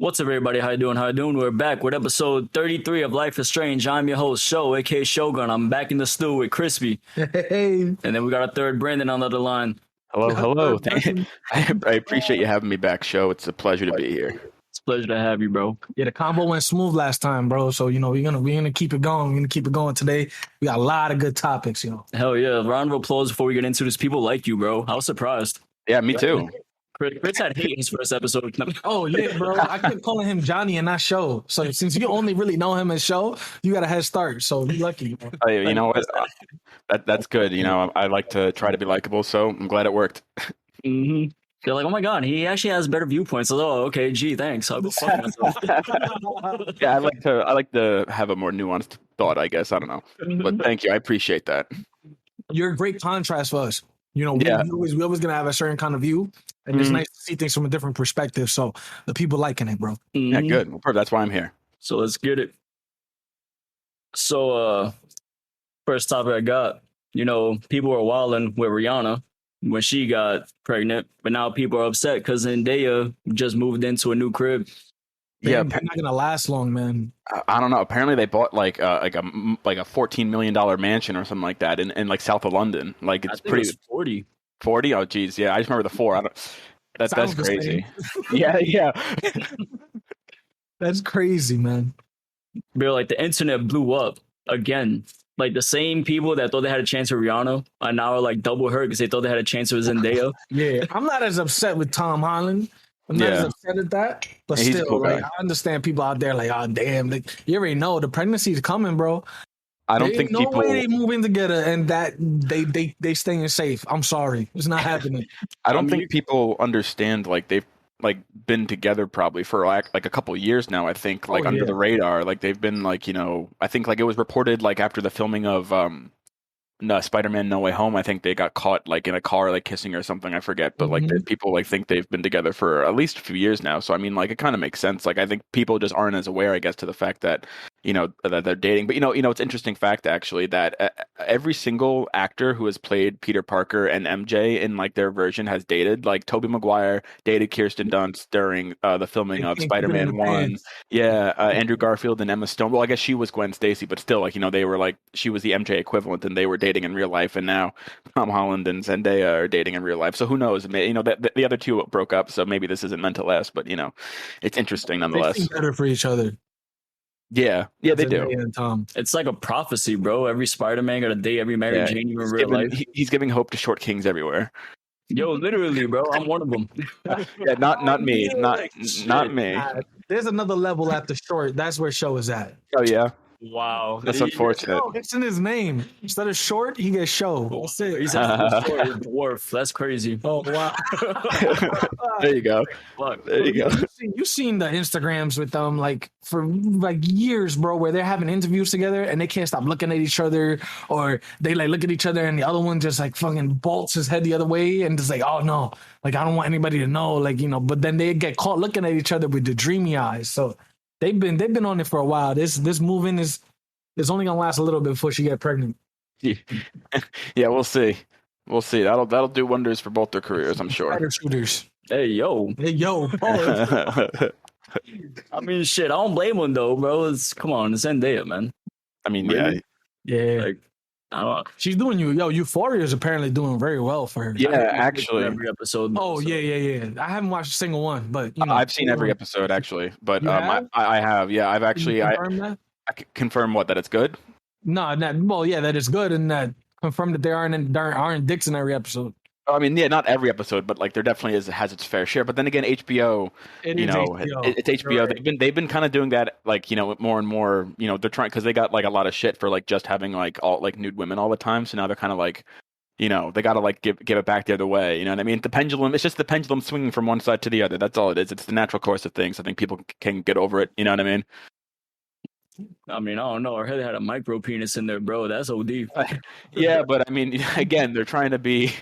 What's up, everybody? How you doing? How you doing? We're back with episode 33 of Life is Strange. I'm your host, Sho, aka Shogun. I'm back in the stew with Crispy. Hey. And then we got our third Brandon on the other line. Hello. I appreciate you having me back, Sho. It's a pleasure to be here. It's a pleasure to have you, bro. Yeah, the combo went smooth last time, bro. So we're gonna keep it going. We're gonna keep it going today. We got a lot of good topics, Hell yeah! Round of applause before we get into this. People like you, bro. I was surprised. Yeah, me too. Chris had hate in his first episode. Oh yeah, bro. I kept calling him Johnny and not Sho. So since you only really know him as Sho, you got a head start. So you're lucky. You know what? That's good. I like to try to be likable, so I'm glad it worked. Mm-hmm. They're like, oh my god, he actually has better viewpoints. Oh, okay, gee, thanks. I'll go fuck myself. Yeah, I like to have a more nuanced thought, I guess. I don't know, but thank you. I appreciate that. You're a great contrast for us. We always gonna have a certain kind of view, and it's nice to see things from a different perspective. So the people liking it, bro. Yeah, good. Well, that's why I'm here. So let's get it. So first topic I got, people were wilding with Rihanna when she got pregnant, but now people are upset because Zendaya just moved into a new crib. Yeah, they're not gonna last long, man. I don't know. Apparently, they bought like a $14 million mansion or something like that in like south of London. Like it's pretty. 40. 40? Oh, geez. Yeah, I just remember the 4. That's crazy. Yeah. That's crazy, man. But like the internet blew up again. Like the same people that thought they had a chance with Rihanna are now like double hurt because they thought they had a chance with Zendaya. Yeah, I'm not as upset with Tom Holland. I'm not as upset at that, but still, cool, like, I understand people out there like, oh damn, like, you already know the pregnancy's coming, bro. I don't think no way they moving together and that they staying safe. I'm sorry, it's not happening. I don't think people understand like they've like been together probably for like a couple of years now. I think like under the radar, like they've been like I think like it was reported like after the filming of Spider-Man No Way Home, I think they got caught like in a car like kissing or something, I forget, but like people like think they've been together for at least a few years now. So I mean, like it kind of makes sense. Like I think people just aren't as aware, I guess, to the fact that that they're dating. But it's interesting fact actually that every single actor who has played Peter Parker and MJ in like their version has dated. Like Tobey Maguire dated Kirsten Dunst during the filming of Spider-Man 1. Yeah, Andrew Garfield and Emma Stone. Well, I guess she was Gwen Stacy, but still, like they were like she was the MJ equivalent, and they were dating in real life. And now Tom Holland and Zendaya are dating in real life. So who knows? That the other two broke up, so maybe this isn't meant to last. But it's interesting nonetheless. They seem better for each other. Yeah, they do. And Tom. It's like a prophecy, bro. Every Spider-Man got a date every Mary Jane in real life. He's giving hope to short kings everywhere. Yo, literally, bro. I'm one of them. Yeah, not me. Not me. There's another level after short. That's where Sho is at. Oh yeah. Wow, that's unfortunate. It's in his name. Instead of short, he gets Sho. That's it. He's a short dwarf. That's crazy. Oh wow. There you go. There you go. You've seen the Instagrams with them like for like years, bro, where they're having interviews together and they can't stop looking at each other, or they like look at each other and the other one just like fucking bolts his head the other way and just like, oh no, like I don't want anybody to know, like but then they get caught looking at each other with the dreamy eyes. So they've been on it for a while. This moving is only gonna last a little bit before she get pregnant. Yeah, we'll see. We'll see. That'll do wonders for both their careers, I'm sure. Fighter shooters. Hey yo. I mean, shit. I don't blame him though, bro. Come on, it's Zendaya, man. I mean, really? Yeah. Like, I don't know. She's doing Euphoria is apparently doing very well for her. Yeah, actually. Every episode. Oh, yeah. I haven't watched a single one, but I've seen every episode actually. But I have. Yeah, I've actually. I confirm that it's good. No, that it's good, and that confirm that there aren't dicks in every episode. I mean, yeah, not every episode, but like there definitely has its fair share. But then again, HBO, it's HBO. Right. They've been kind of doing that, like more and more. They're trying because they got like a lot of shit for like just having like all like nude women all the time. So now they're kind of like, they gotta like give it back the other way. You know what I mean? The pendulum. It's just the pendulum swinging from one side to the other. That's all it is. It's the natural course of things. I think people can get over it. You know what I mean? I mean, I don't know. Her head had a micro penis in there, bro. That's OD. Yeah, but I mean, again, they're trying to be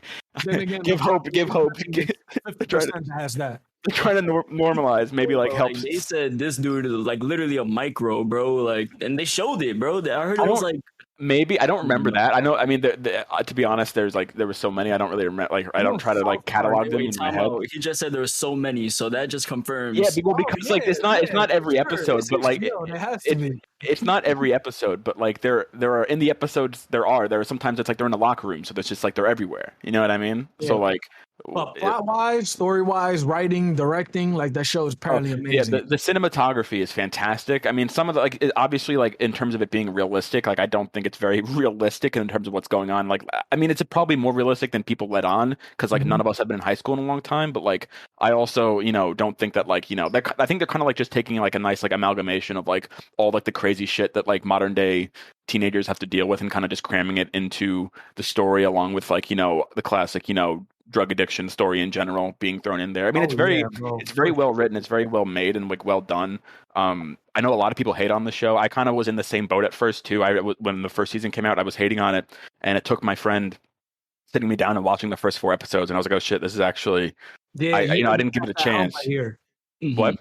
give hope. 50% has that. trying to normalize maybe like Bro, helps. like they said this dude is like literally a micro, bro. Like, and they showed it, bro. I heard it was like maybe I don't remember that. I know. I mean, to be honest, there were so many. I don't really remember. Like, I don't try to like catalog them in my head. He just said there were so many, so that just confirms. Yeah, because like it's not every episode, but like it's not every episode, but like there are in the episodes there are sometimes it's like they're in the locker room, so it's just like they're everywhere. You know what I mean? Yeah. So like. But plot-wise, story-wise, writing, directing, like that show is apparently amazing. Yeah, the cinematography is fantastic. I mean, some of the like obviously like in terms of it being realistic, like I don't think it's very realistic in terms of what's going on. Like, I mean, it's probably more realistic than people let on because like none of us have been in high school in a long time. But like, I also don't think that like I think they're kind of like just taking like a nice like amalgamation of like all like the crazy shit that like modern day teenagers have to deal with and kind of just cramming it into the story along with like the classic drug addiction story in general being thrown in there. I mean, it's very well written. It's very well made and like well done. I know a lot of people hate on the show. I kind of was in the same boat at first too. When the first season came out, I was hating on it, and it took my friend sitting me down and watching the first 4 episodes, and I was like, "Oh shit, this is actually." Yeah, I didn't give it a chance. What?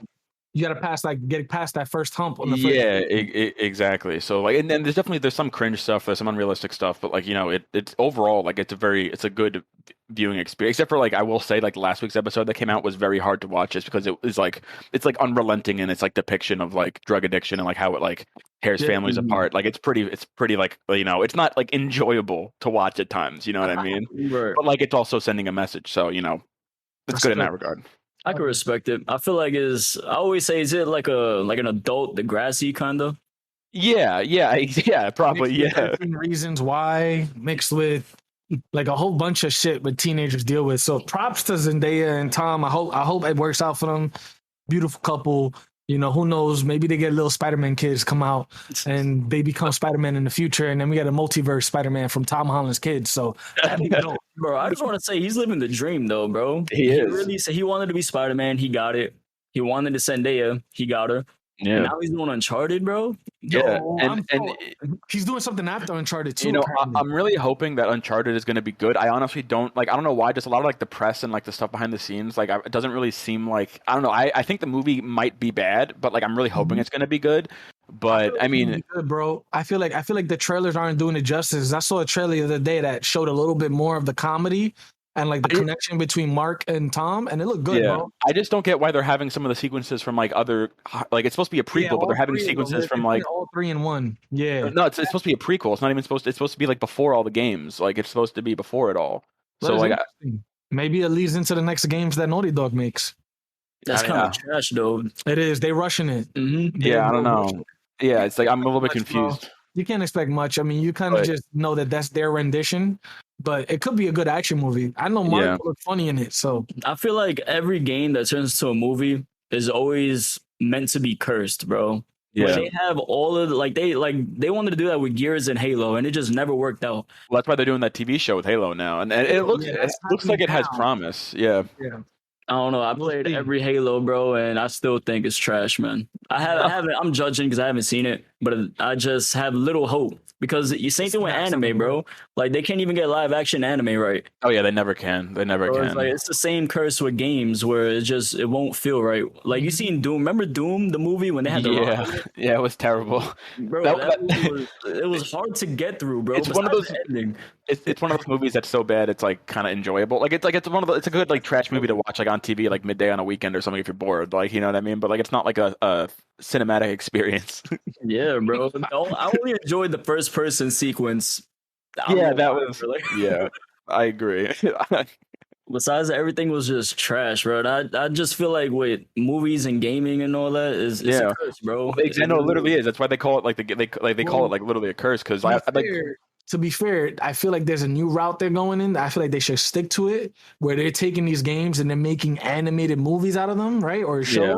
You got to get past that first hump on the first. Yeah, exactly. So like, and then there's some cringe stuff, there's some unrealistic stuff, but like it's overall like it's a good viewing experience. Except for like I will say like last week's episode that came out was very hard to watch just because it's like unrelenting in its like depiction of like drug addiction and like how it like tears families apart. Like it's pretty like it's not like enjoyable to watch at times. You know what I mean? Right. But like it's also sending a message, so it's good in that regard. I can respect it. I feel like I always say, is it like an adult Degrassi kind of? Yeah, probably, yeah. Reasons why mixed with like a whole bunch of shit with teenagers deal with. So props to Zendaya and Tom. I hope it works out for them. Beautiful couple. Who knows? Maybe they get little Spider-Man kids come out and they become Spider-Man in the future. And then we got a multiverse Spider-Man from Tom Holland's kids. So, bro, I just want to say he's living the dream, though, bro. He is. Really said he wanted to be Spider-Man. He got it. He wanted to Zendaya. He got her. Yeah. And now he's doing Uncharted, bro. Yeah, and he's doing something after Uncharted too. I'm really hoping that Uncharted is going to be good. I honestly don't I don't know why. Just a lot of like the press and like the stuff behind the scenes, like it doesn't really seem like I don't know. I think the movie might be bad, but like I'm really hoping it's going to be good. But I mean, good, bro. I feel like the trailers aren't doing it justice. I saw a trailer the other day that showed a little bit more of the comedy and like the connection between Mark and Tom, and it looked good, bro. I just don't get why they're having some of the sequences from like other, like it's supposed to be a prequel, but they're having sequences from like all 3 in 1. Yeah. No, it's supposed to be a prequel. It's not even supposed to. It's supposed to be like before all the games. Like it's supposed to be before it all. So like, maybe it leads into the next games that Naughty Dog makes. That's kind of trash, though. It is. They rushing it. Mm-hmm. Yeah, I don't know. Yeah, it's like I'm a little bit confused. Bro. You can't expect much. I mean, you kind of just know that that's their rendition, but it could be a good action movie. I know Mark looked funny in it, so I feel like every game that turns into a movie is always meant to be cursed, bro. Yeah, they have all of they wanted to do that with Gears and Halo, and it just never worked out. Well, that's why they're doing that TV show with Halo now, and it looks like it has promise. Yeah. I don't know. I played every Halo, bro, and I still think it's trash, man. I haven't. I'm judging because I haven't seen it, but I just have little hope because you same thing with anime, bro. Like they can't even get live action anime right. Oh yeah, they never can. They never can. It's the same curse with games where it won't feel right. Like you seen Doom. Remember Doom, the movie when they had the it was terrible, bro. It was hard to get through, bro. It's one of those. It's one of those movies that's so bad it's like kind of enjoyable. Like it's a good like trash movie to watch like on TV like midday on a weekend or something if you're bored. Like you know what I mean. But like it's not like a cinematic experience. Yeah, bro. I only enjoyed the first person sequence. That was really. Yeah, I agree. Besides, everything was just trash, bro. I just feel like with movies and gaming and all that it's a curse, bro. I know it literally is. That's why they call it like they call it like literally a curse because to be fair, I feel like there's a new route they're going in. I feel like they should stick to it, where they're taking these games and they're making animated movies out of them, right? Or shows. Yeah.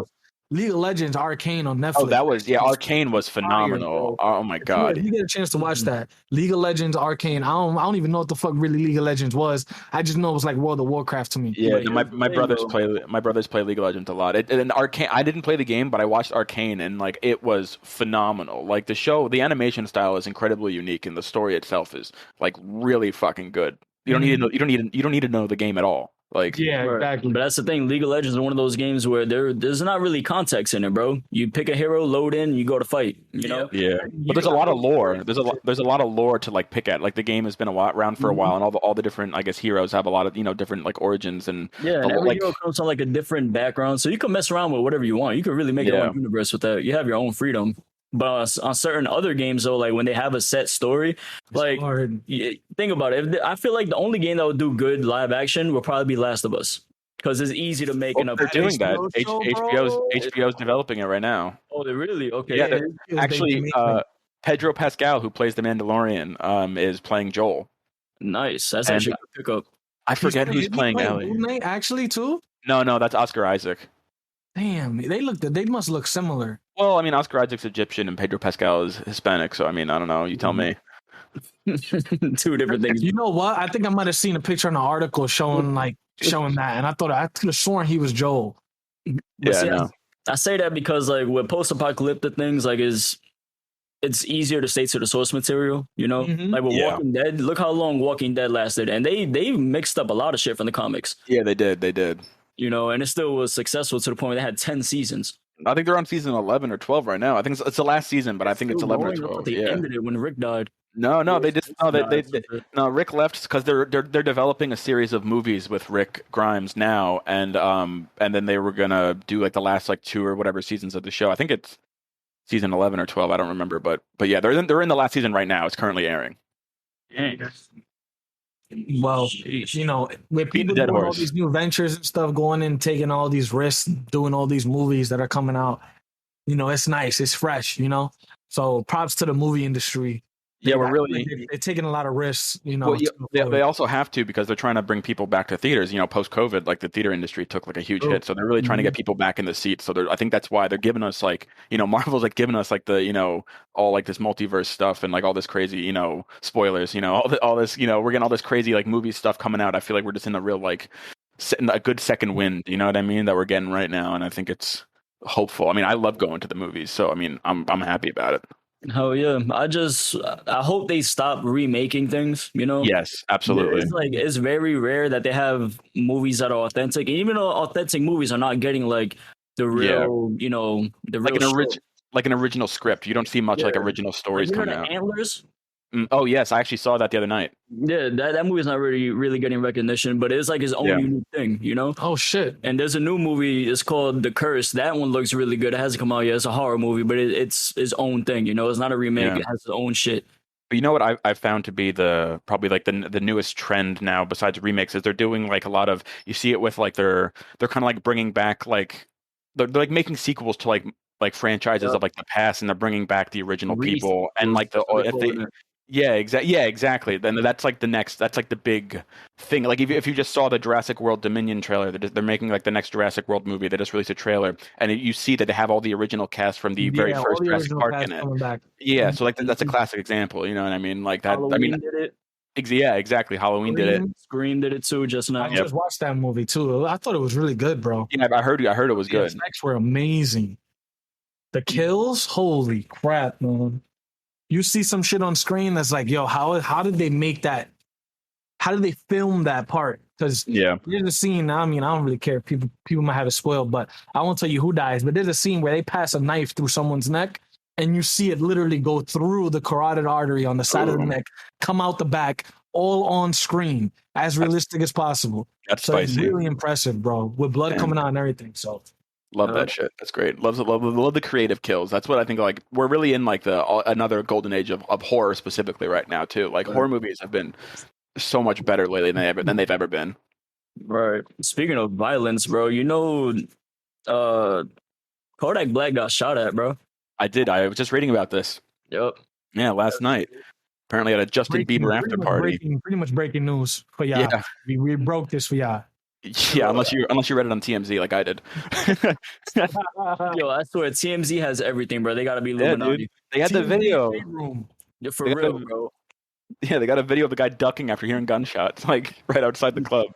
League of Legends Arcane on Netflix. Oh, that was Arcane was phenomenal. Oh my god! You get a chance to watch that. League of Legends Arcane. I don't even know what the fuck really League of Legends was. I just know it was like World of Warcraft to me. Yeah, my brothers play League of Legends a lot. And Arcane. I didn't play the game, but I watched Arcane, and like it was phenomenal. Like the show, the animation style is incredibly unique, and the story itself is like really fucking good. You don't need to know the game at all. Like, Yeah, exactly. But that's the thing. League of Legends is one of those games where there's not really context in it, bro. You pick a hero, load in, you go to fight. You know. yeah, but there's a lot of lore. There's a lot of lore to like pick at. Like the game has been around for a while, and all the different, I guess, heroes have a lot of different like origins and Yeah, and every hero comes on like a different background, so you can mess around with whatever you want. You can really make your own universe with that. You have your own freedom. But on certain other games, though, like when they have a set story, like think about it. I feel like the only game that would do good live action will probably be Last of Us because it's easy to make. They're doing that. HBO's developing it right now. Oh, they really? Okay. Yeah, actually, Pedro Pascal, who plays the Mandalorian, is playing Joel. Nice. That's actually a good pickup. I forget who's playing Ellie. Actually, too. No, that's Oscar Isaac. Damn, they must look similar. Well, I mean, Oscar Isaac's Egyptian and Pedro Pascal is Hispanic, so I mean, I don't know. You tell me. Two different things. You know what? I think I might have seen a picture in an article showing that, and I could have sworn he was Joel. I say that because like with post-apocalyptic things, like it's easier to stay to the source material, like with Walking Dead. Look how long Walking Dead lasted, and they mixed up a lot of shit from the comics. Yeah, they did. And it still was successful to the point where they had 10 seasons. I think they're on season 11 or 12 right now. I think it's the last season, but I think it's 11 or 12. They ended it when Rick died. No, they just Rick left because they're developing a series of movies with Rick Grimes now, and then they were gonna do like the last like 2 or whatever seasons of the show. I think it's season 11 or 12. I don't remember, but yeah, they're in the last season right now. It's currently airing. Well, with people doing all these new ventures and stuff, going and taking all these risks, doing all these movies that are coming out, it's nice, it's fresh, So props to the movie industry. We're really they're taking a lot of risks, Well, they also have to because they're trying to bring people back to theaters. Post COVID, like the theater industry took like a huge hit, so they're really trying to get people back in the seats. So I think that's why they're giving us like Marvel's like giving us like the all like this multiverse stuff and like all this crazy spoilers. All this we're getting all this crazy like movie stuff coming out. I feel like we're just in a real like a good second wind. You know what I mean? That we're getting right now, and I think it's hopeful. I mean, I love going to the movies, so I mean, I'm happy about it. Hell yeah! I hope they stop remaking things. Yes, absolutely. It's very rare that they have movies that are authentic, and even though authentic movies are not getting like the real, the real like an original script. You don't see much like original stories coming out. Antlers. Oh yes, I actually saw that the other night. Yeah, that movie's not really getting recognition, but it's like his own unique thing, Oh shit! And there's a new movie. It's called The Curse. That one looks really good. It hasn't come out yet. It's a horror movie, but it's its own thing. It's not a remake. It has its own shit. But you know what I found to be probably like the newest trend now besides remakes is they're doing like a lot of, you see it with like they're kind of like bringing back like they're like making sequels to like franchises of like the past, and they're bringing back the original people and like exactly. Then that's like that's like the big thing. Like if you just saw the Jurassic World Dominion trailer, they're making like the next Jurassic World movie. They just released a trailer, and you see that they have all the original cast from the very first Jurassic Park in it. Back. Yeah, so like that's a classic example. You know what I mean? Like that. Halloween did it. Yeah, exactly. Halloween did it. Scream did it too just now. I just watched that movie too. I thought it was really good, bro. Yeah, I heard it was good. The effects were amazing. The kills, holy crap, man. You see some shit on screen that's like, yo, how did they make that? How did they film that part? Because there's a scene. I mean, I don't really care. People might have it spoiled, but I won't tell you who dies. But there's a scene where they pass a knife through someone's neck, and you see it literally go through the carotid artery on the side of the neck, come out the back, all on screen, as realistic as possible. That's so spicy. It's really impressive, bro, with blood coming out and everything. So. Love that shit. That's great. Love the creative kills. That's what I think. Like we're really in like another golden age of horror specifically right now too. Like horror movies have been so much better lately than they've ever been. Right. Speaking of violence, bro, Kodak Black got shot at, bro. I did. I was just reading about this. Yep. Yeah, last night. Apparently at a Justin Bieber after party. Pretty much breaking news for y'all. Yeah. We broke this for y'all. Yeah, unless you read it on TMZ like I did. Yo, I swear TMZ has everything, bro. They gotta be Illuminati. Dude. They had the video. Yeah, for real, bro. Yeah, they got a video of the guy ducking after hearing gunshots, like right outside the club.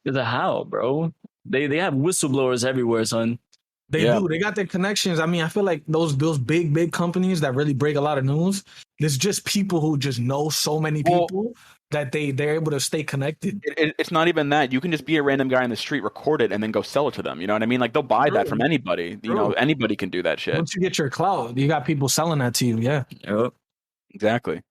How, bro? They have whistleblowers everywhere, son. They do. They got their connections. I mean, I feel like those big companies that really break a lot of news, There's just people who just know so many people that they're able to stay connected. It's not even that. You can just be a random guy in the street, record it, and then go sell it to them. You know what I mean? Like they'll buy that from anybody. You know, anybody can do that shit. Once you get your clout, you got people selling that to you. Yeah. Yep. Exactly.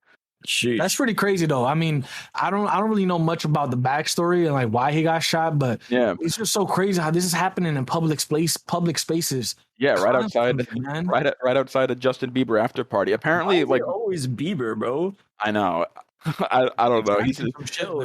Jeez. That's pretty crazy though. I mean, I don't really know much about the backstory and like why he got shot, but yeah, it's just so crazy how this is happening in public spaces. Yeah, right outside of Justin Bieber after party. Apparently, like always Bieber, bro. I know. I don't know.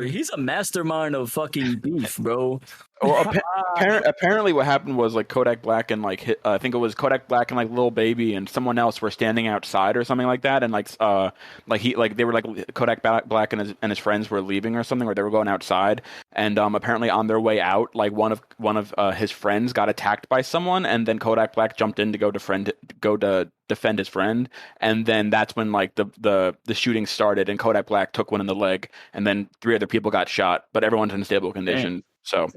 He's a mastermind of fucking beef, bro. Well, apparently, what happened was like Kodak Black and like I think it was Kodak Black and like Lil Baby and someone else were standing outside or something like that, and they were like Kodak Black and his friends were leaving or something, or they were going outside, and apparently on their way out, like one of his friends got attacked by someone, and then Kodak Black jumped in to go to defend his friend, and then that's when like the shooting started, and Kodak Black took one in the leg, and then 3 other people got shot, but everyone's in stable condition. Dang. So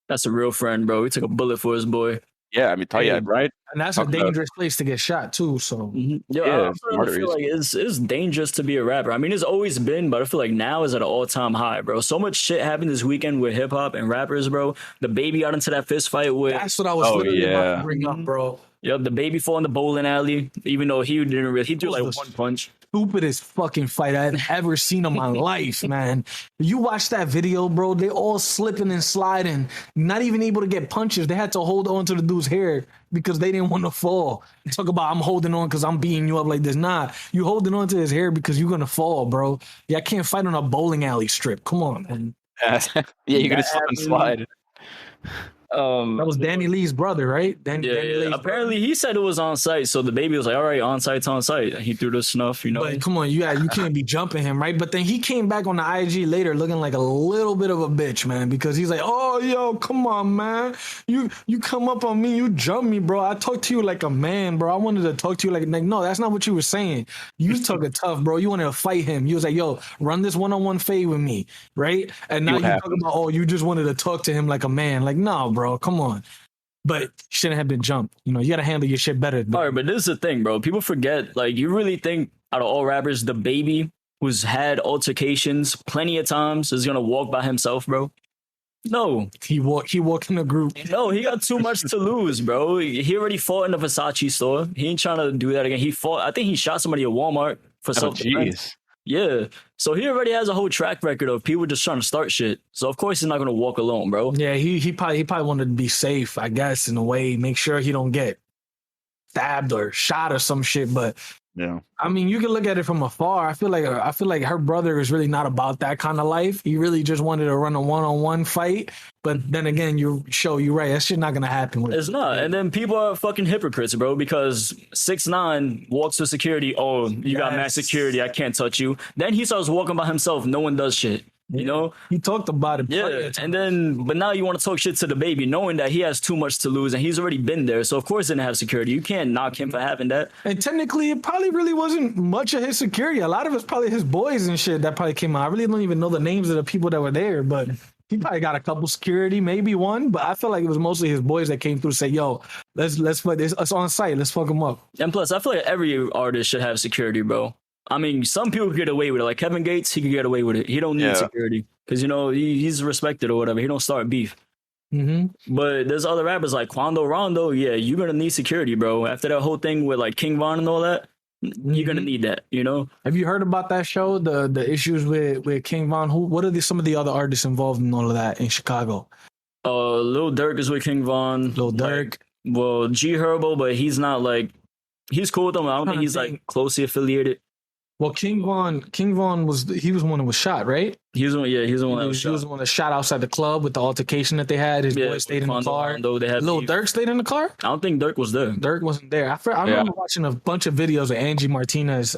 that's a real friend, bro. He took a bullet for his boy. Yeah, I mean, tell you, right? And that's a dangerous place to get shot too. So I feel like it's dangerous to be a rapper. I mean, it's always been, but I feel like now is at an all-time high, bro. So much shit happened this weekend with hip hop and rappers, bro. The Baby got into that fist fight with. That's what I was about to bring up, bro. Yep, the Baby fought in the bowling alley, even though he threw like one punch. Stupidest fucking fight I've ever seen in my life, man. You watch that video, bro. They all slipping and sliding, not even able to get punches. They had to hold on to the dude's hair because they didn't want to fall. Talk about I'm holding on because I'm beating you up like this. Nah, you holding on to his hair because you're gonna fall, bro. Yeah, I can't fight on a bowling alley strip. Come on, man. Yeah, you're gonna slip and slide. That was Danny Lee's brother, right? Danny Lee's apparently he said it was on site, so the Baby was like, all right, on site's on site. He threw the snuff, you know. But come on, you can't be jumping him, right? But then he came back on the IG later looking like a little bit of a bitch, man, because he's like, oh, yo, come on, man. You come up on me, you jump me, bro. I talked to you like a man, bro. I wanted to talk to you like no, that's not what you were saying. You took it tough, bro. You wanted to fight him. You was like, yo, run this one-on-one fade with me, right? And now you're talking about, oh, you just wanted to talk to him like a man. Like, no, bro, come on. But shouldn't have been jumped. You know, you got to handle your shit better. All right, but this is the thing, bro. People forget, like, you really think out of all rappers, the Baby, who's had altercations plenty of times, is going to walk by himself, bro? No. He walked in a group. No, he got too much to lose, bro. He already fought in the Versace store. He ain't trying to do that again. I think he shot somebody at Walmart for self-defense. Yeah. So he already has a whole track record of people just trying to start shit. So of course he's not gonna walk alone, bro. Yeah, he probably wanted to be safe, I guess, in a way, make sure he don't get stabbed or shot or some shit. But yeah, I mean, you can look at it from afar. I feel like her brother is really not about that kind of life. He really just wanted to run a one-on-one fight. But then again, you're right. That shit not gonna happen. It's not. And then people are fucking hypocrites, bro. Because 6ix9ine walks to security. Oh, you got max security. I can't touch you. Then he starts walking by himself. No one does shit. You know, he talked about it. Yeah, and then, but now you want to talk shit to the Baby, knowing that he has too much to lose and he's already been there. So of course, he didn't have security. You can't knock him for having that. And technically, it probably really wasn't much of his security. A lot of it's probably his boys and shit that probably came out. I really don't even know the names of the people that were there, but he probably got a couple security, maybe one. But I feel like it was mostly his boys that came through to say, "Yo, let's fuck this. It's on site. Let's fuck him up." And plus, I feel like every artist should have security, bro. I mean, some people get away with it. Like Kevin Gates, he could get away with it. He don't need security because, you know, he's respected or whatever. He don't start beef. Mm-hmm. But there's other rappers like Quando Rondo. Yeah, you're going to need security, bro. After that whole thing with like King Von and all that, you're going to need that, you know? Have you heard about that show, the issues with King Von? What are some of the other artists involved in all of that in Chicago? Lil Durk is with King Von. Lil Durk. Well, G Herbo, but he's not like, he's cool with them. I don't think he's like closely affiliated. Well, King Von was the one that was shot, right? He was the one that was shot. He was the one that shot outside the club with the altercation that they had. His boy stayed in the car. Lil Durk stayed in the car? I don't think Durk was there. Durk wasn't there. I remember watching a bunch of videos of Angie Martinez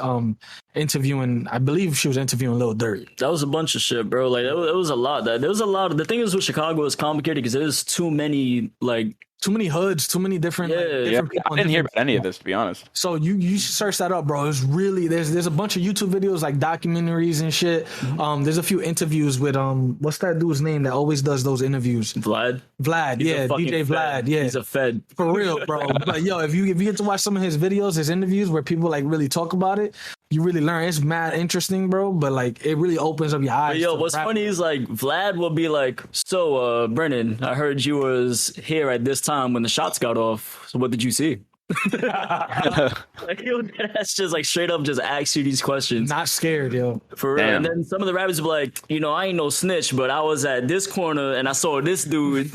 interviewing, I believe she was interviewing Lil Durk. That was a bunch of shit, bro. Like, it was a lot. There was a lot. The thing is with Chicago is complicated because there's too many, like, too many hoods, too many different, different people. I didn't hear about any of this, to be honest. So you should search that up, bro. It's really there's a bunch of YouTube videos like documentaries and shit. Mm-hmm. There's a few interviews with what's that dude's name that always does those interviews? Vlad, yeah, DJ Vlad, yeah. He's a fed. For real, bro. But yo, if you get to watch some of his videos, his interviews where people like really talk about it, you really learn. It's mad interesting, bro. But like, it really opens up your eyes. But yo, what's funny is like Vlad will be like, "So, Brennan, I heard you was here at this time when the shots got off. So what did you see?" Like that's just like straight up just ask you these questions. Not scared, yo. For real. And then some of the rappers will be like, I ain't no snitch, but I was at this corner and I saw this dude.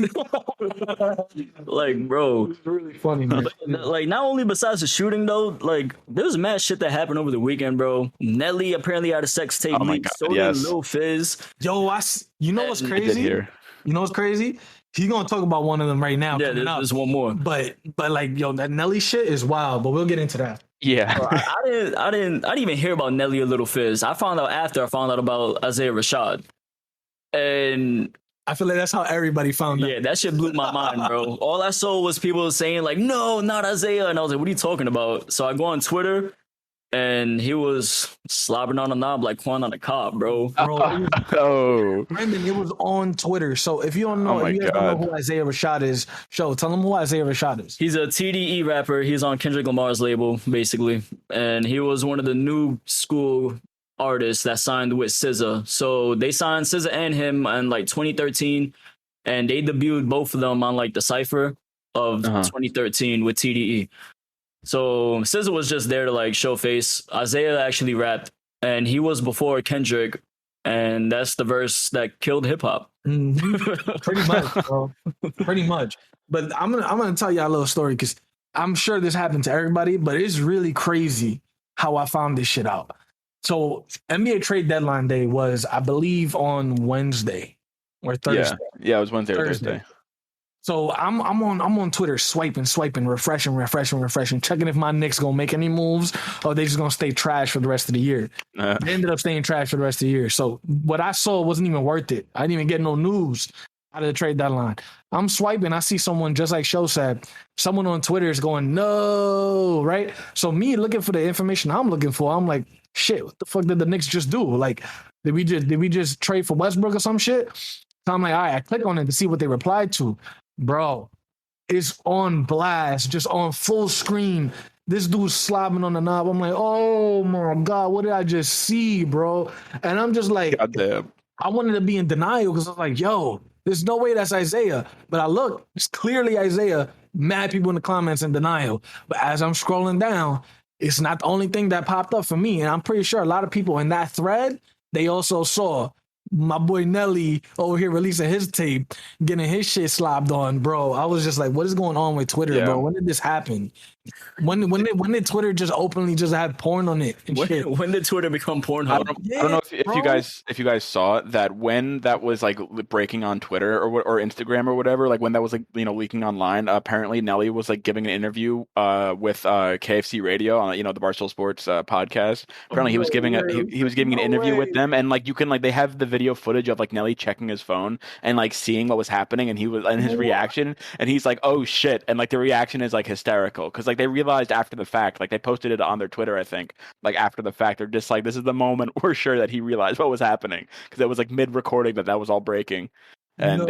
Like, bro. It's really funny, man. Like, not only besides the shooting though, like there was mad shit that happened over the weekend, bro. Nelly apparently had a sex tape leak. So did Lil Fizz. Yo, you know what's crazy? You know what's crazy? He's gonna talk about one of them right now. Yeah, there's one more. But like, yo, that Nelly shit is wild. But we'll get into that. Yeah, bro, I didn't even hear about Nelly or Lil Fizz. I found out after I found out about Isaiah Rashad, and I feel like that's how everybody found out. Yeah, that shit blew my mind, bro. All I saw was people saying like, "No, not Isaiah," and I was like, "What are you talking about?" So I go on Twitter. And he was slobbering on a knob like Quan on a cob, bro. Brandon, it was on Twitter. So if you don't know, if you don't know who Isaiah Rashad is, tell them who Isaiah Rashad is. He's a TDE rapper. He's on Kendrick Lamar's label, basically. And he was one of the new school artists that signed with SZA. So they signed SZA and him in like 2013. And they debuted both of them on like the Cypher of 2013 with TDE. So SZA was just there to like show face. Isaiah actually rapped, and he was before Kendrick, and that's the verse that killed hip hop. Mm-hmm. Pretty much, bro. Pretty much. But I'm gonna tell you a little story because I'm sure this happened to everybody, but it's really crazy how I found this shit out. So NBA trade deadline day was, I believe, on Wednesday or Thursday. Yeah, it was Wednesday or Thursday. So I'm on Twitter swiping, refreshing, checking if my Knicks gonna make any moves or they just gonna stay trash for the rest of the year. They ended up staying trash for the rest of the year. So what I saw wasn't even worth it. I didn't even get no news out of the trade deadline. I'm swiping, I see someone just like Sho said, someone on Twitter is going, no, right? So me looking for the information I'm looking for, I'm like, shit, what the fuck did the Knicks just do? Like, did we just trade for Westbrook or some shit? So I'm like, all right, I click on it to see what they replied to. Bro, it's on blast, just on full screen. This dude's slobbing on the knob. I'm like, oh my God, what did I just see, bro? And I'm just like, goddamn. I wanted to be in denial because I was like, yo, there's no way that's Isaiah. But I look, it's clearly Isaiah. Mad people in the comments in denial. But as I'm scrolling down, it's not the only thing that popped up for me. And I'm pretty sure a lot of people in that thread, they also saw my boy Nelly over here releasing his tape, getting his shit slobbed on, bro. I was just like, what is going on with Twitter, bro? When did this happen? When did Twitter just openly just have porn on it and shit? When did Twitter become Pornhub? I don't know if you guys saw that when that was like breaking on Twitter or Instagram or whatever, like when that was like leaking online. Apparently Nelly was like giving an interview with KFC Radio on the Barstool Sports podcast. Apparently he was giving an interview with them, and like you can they have the video footage of like Nelly checking his phone and like seeing what was happening, and his reaction, and he's like, oh shit, and like the reaction is like hysterical because like they realized after the fact, like they posted it on their Twitter, I think, like after the fact, they're just like, this is the moment we're sure that he realized what was happening because it was like mid-recording that was all breaking, and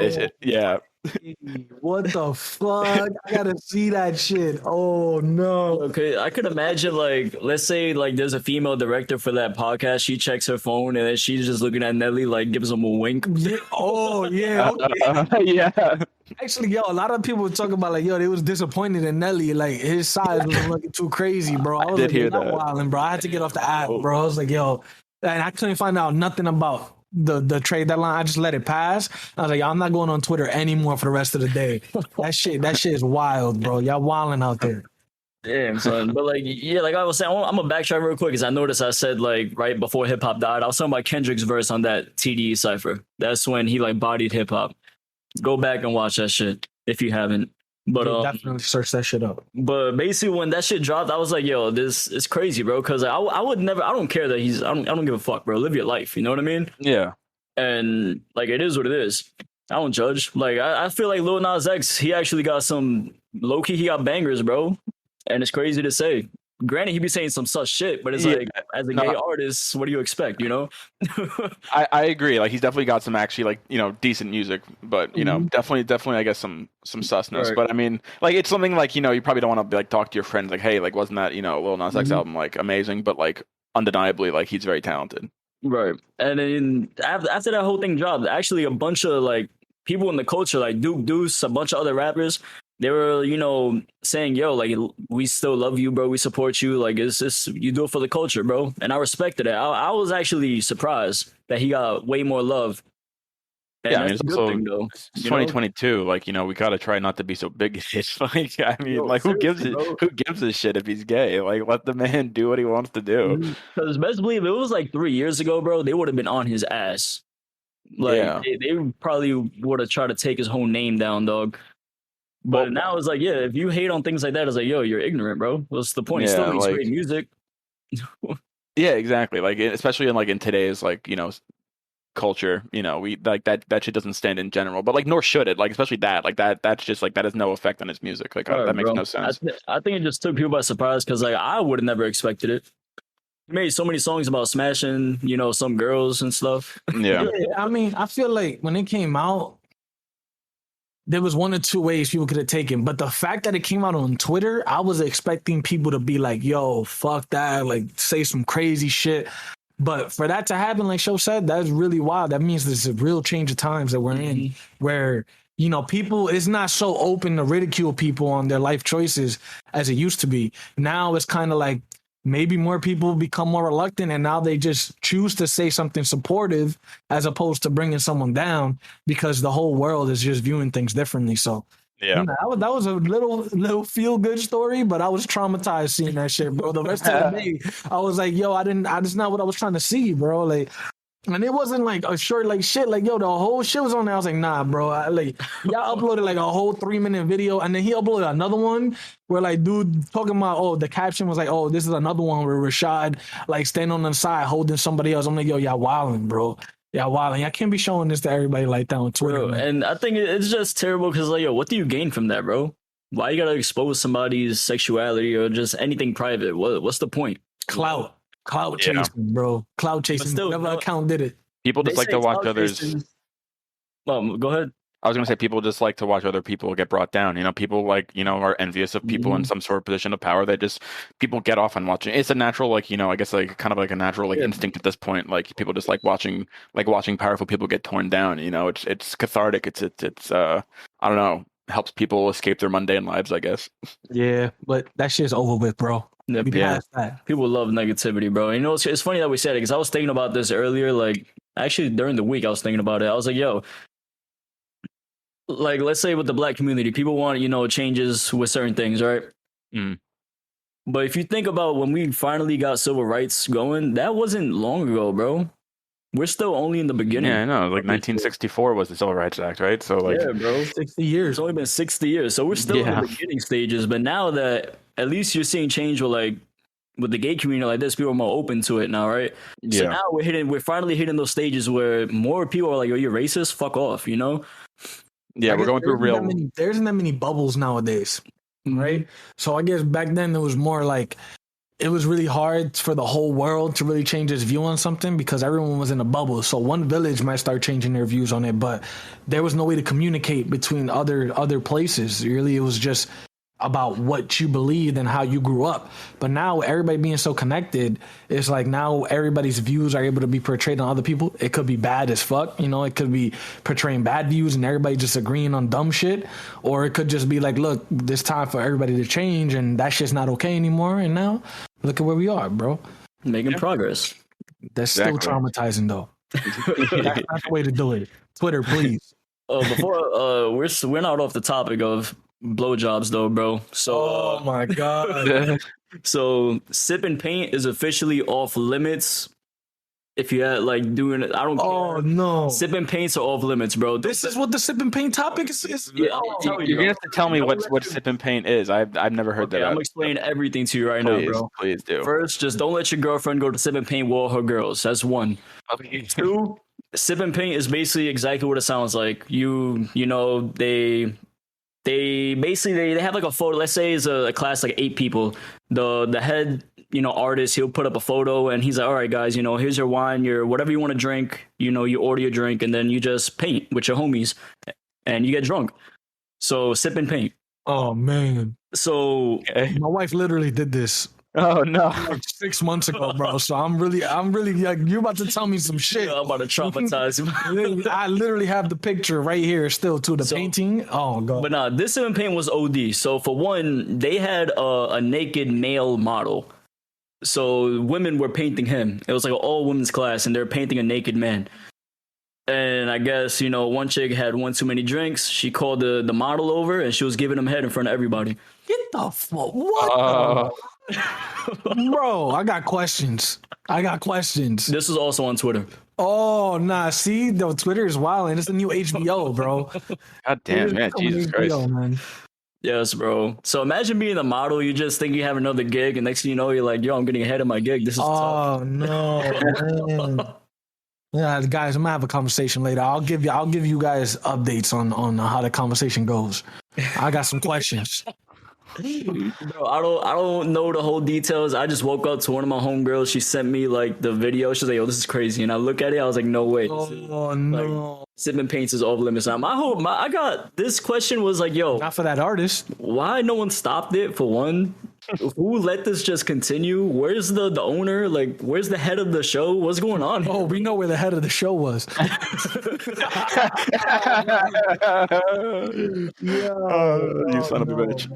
what the fuck? I gotta see that shit. Oh no. Okay, I could imagine like, let's say like there's a female director for that podcast. She checks her phone and then she's just looking at Nelly like gives him a wink. Yeah. Oh yeah. Okay. Yeah. Actually, yo, a lot of people were talking about like, yo, they was disappointed in Nelly. Like his size was looking too crazy, bro. I was like, you're not wilding, bro. I had to get off the app, bro. I was like, yo, and I couldn't find out nothing about the trade deadline. I just let it pass. I was like, I'm not going on Twitter anymore for the rest of the day. That shit is wild, bro. Y'all wilding out there. Damn, son. But like, yeah, like I was saying, I'm gonna backtrack real quick because I noticed I said like right before hip hop died, I was talking about Kendrick's verse on that TDE cipher. That's when he like bodied hip hop. Go back and watch that shit if you haven't. But definitely search that shit up. But basically, when that shit dropped, I was like, "Yo, this is crazy, bro." Because I would never. I don't care that I don't give a fuck, bro. Live your life. You know what I mean? Yeah. And like, it is what it is. I don't judge. Like, I feel like Lil Nas X, he actually got some low key. He got bangers, bro. And it's crazy to say. Granted, he be saying some such shit, but it's like, as a gay artist, what do you expect, you know? I agree. Like, he's definitely got some actually, like, decent music, but, definitely, I guess, some susness. Right. But, I mean, like, it's something like, you probably don't want to, like, talk to your friends, like, hey, like, wasn't that, Lil Nas X album, like, amazing? But, like, undeniably, like, he's very talented. Right. And then after that whole thing dropped, actually a bunch of like people in the culture, like Duke Deuce, a bunch of other rappers, they were, saying, yo, like, we still love you, bro. We support you. Like, it's just, you do it for the culture, bro. And I respected it. I was actually surprised that he got way more love. And yeah, I mean, that's it's a good also thing, though. it's 2022. Like, we gotta try not to be so bigoted. Like, I mean, Yo, like, who gives seriously, who gives a shit if he's gay? Like, let the man do what he wants to do. because best believe it was like 3 years ago, bro, they would have been on his ass. Like, Yeah. they probably would have tried to take his whole name down, dog. But Well, now it's like, yeah, if you hate on things like that, it's like, yo, you're ignorant, bro. What's the point? He still Yeah, makes like, great music. yeah, exactly. Like, especially in today's, like, culture, we like that shit doesn't stand in general, but like, nor should it. Like, especially that's just like, that has no effect on his music. Like, All that right, makes bro. no sense. I think it just took people by surprise because like I would have never expected it. He made so many songs about smashing, some girls and stuff. Yeah. Yeah, I mean, I feel like when it came out, there was one or two ways people could have taken, but the fact that it came out on Twitter, I was expecting people to be like, yo, fuck that, like, say some crazy shit. But for that to happen, like Sho said, that's really wild. That means there's a real change of times that we're in, where, people, it's not so open to ridicule people on their life choices as it used to be. Now it's kind of like, maybe more people become more reluctant, and now they just choose to say something supportive as opposed to bringing someone down, because the whole world is just viewing things differently. So Yeah. that was a little feel good story, but I was traumatized seeing that shit, bro. The rest of the day, I was like, yo, that's not what I was trying to see, bro. Like, and it wasn't like a short, like, shit, like, yo, the whole shit was on there. I was like, nah, bro. Y'all uploaded like a whole 3-minute video, and then he uploaded another one where, like, dude talking about, the caption was like, oh, this is another one where Rashad, like, standing on the side holding somebody else. I'm like, yo, y'all wilding, bro. Yeah, wilding. I can't be showing this to everybody like that on Twitter. Bro, and I think it's just terrible because, like, yo, what do you gain from that, bro? Why you gotta expose somebody's sexuality or just anything private? What's the point? Clout chasing, bro. Clout chasing. still, Whatever account did it. People just like to watch others. Go ahead. I was gonna say, people just like to watch other people get brought down. People, like, are envious of people in some sort of position of power. People get off on watching. It's a natural, like, I guess, like, kind of like a natural, like, instinct at this point. Like, people just like watching powerful people get torn down. It's cathartic. It's I don't know, helps people escape their mundane lives, I guess. Yeah, but that shit's over with, bro. Yeah. People love negativity, bro. It's funny that we said it because I was thinking about this earlier. Like, actually, during the week, I was thinking about it. I was like, yo, like, let's say with the black community, people want, changes with certain things, right? But if you think about when we finally got civil rights going, that wasn't long ago, bro. We're still only in the beginning. Yeah, I know. Like, 1964 was the Civil Rights Act, right? So, like, yeah, bro, 60 years. It's only been 60 years, so we're still in the beginning stages. But now that at least you're seeing change with the gay community like this, people are more open to it now, right? Yeah. So now we're finally hitting those stages where more people are like, "Oh, you're racist? Fuck off," Yeah, we're going through there isn't that many bubbles nowadays, right? So I guess back then it was more like, it was really hard for the whole world to really change its view on something because everyone was in a bubble. So one village might start changing their views on it, but there was no way to communicate between other places. Really, it was just about what you believed and how you grew up. But now everybody being so connected, it's like now everybody's views are able to be portrayed on other people. It could be bad as fuck, it could be portraying bad views and everybody just agreeing on dumb shit, or it could just be like, look, it's time for everybody to change and that shit's not okay anymore. And now look at where we are, bro. Making progress. That's still traumatizing though. That's not the way to do it. Twitter, please. Before we're not off the topic of blowjobs though, bro. So oh my god. So sipping paint is officially off limits. If you had like doing it, I don't care. Oh no. Sipping paints are off limits, bro. This is what the sipping paint topic is. You're gonna have to tell me what sipping paint is. I've never heard that. I'm gonna explain everything to you right now, bro. Please do. First, just don't let your girlfriend go to sipping paint with all her girls. That's one. Okay. Two, sipping paint is basically exactly what it sounds like. They basically have like a photo. Let's say it's a class like 8 people. The head artist, he'll put up a photo and he's like, all right guys, here's your wine, your whatever you want to drink, you order your drink and then you just paint with your homies and you get drunk. So sip and paint. Oh man. So my wife literally did this Oh no. like 6 months ago, bro. So I'm really like, you're about to tell me some shit. I'm about to traumatize you. I literally have the picture right here still too. The painting. Oh god. But nah, this Sip and Paint was OD. So for one, they had a naked male model. So women were painting him. It was like an all women's class, and they're painting a naked man. And I guess, you know, one chick had one too many drinks. She called the model over, and she was giving him head in front of everybody. Get the fuck. What? Bro, I got questions. This was also on Twitter. Oh, nah. See, the Twitter is wild, and it's the new HBO, bro. God damn, man. Jesus Christ. Man. Yes, bro. So imagine being a model. You just think you have another gig, and next thing you know, you're like, yo, I'm getting ahead of my gig. This is tough. Oh, no, man. Yeah, guys, I'm gonna have a conversation later. I'll give you guys updates on how the conversation goes. I got some questions. Bro, I don't know the whole details. I just woke up to one of my homegirls. She sent me like the video. She's like, "Yo, this is crazy," and I look at it. I was like, "No way." Oh no! Sip and Paints is off limits. Now, I got this question was like, "Yo, not for that artist. Why no one stopped it? For one, who let this just continue? Where's the owner? Like, where's the head of the show? What's going on?" Oh, we know where the head of the show was. You son of a bitch.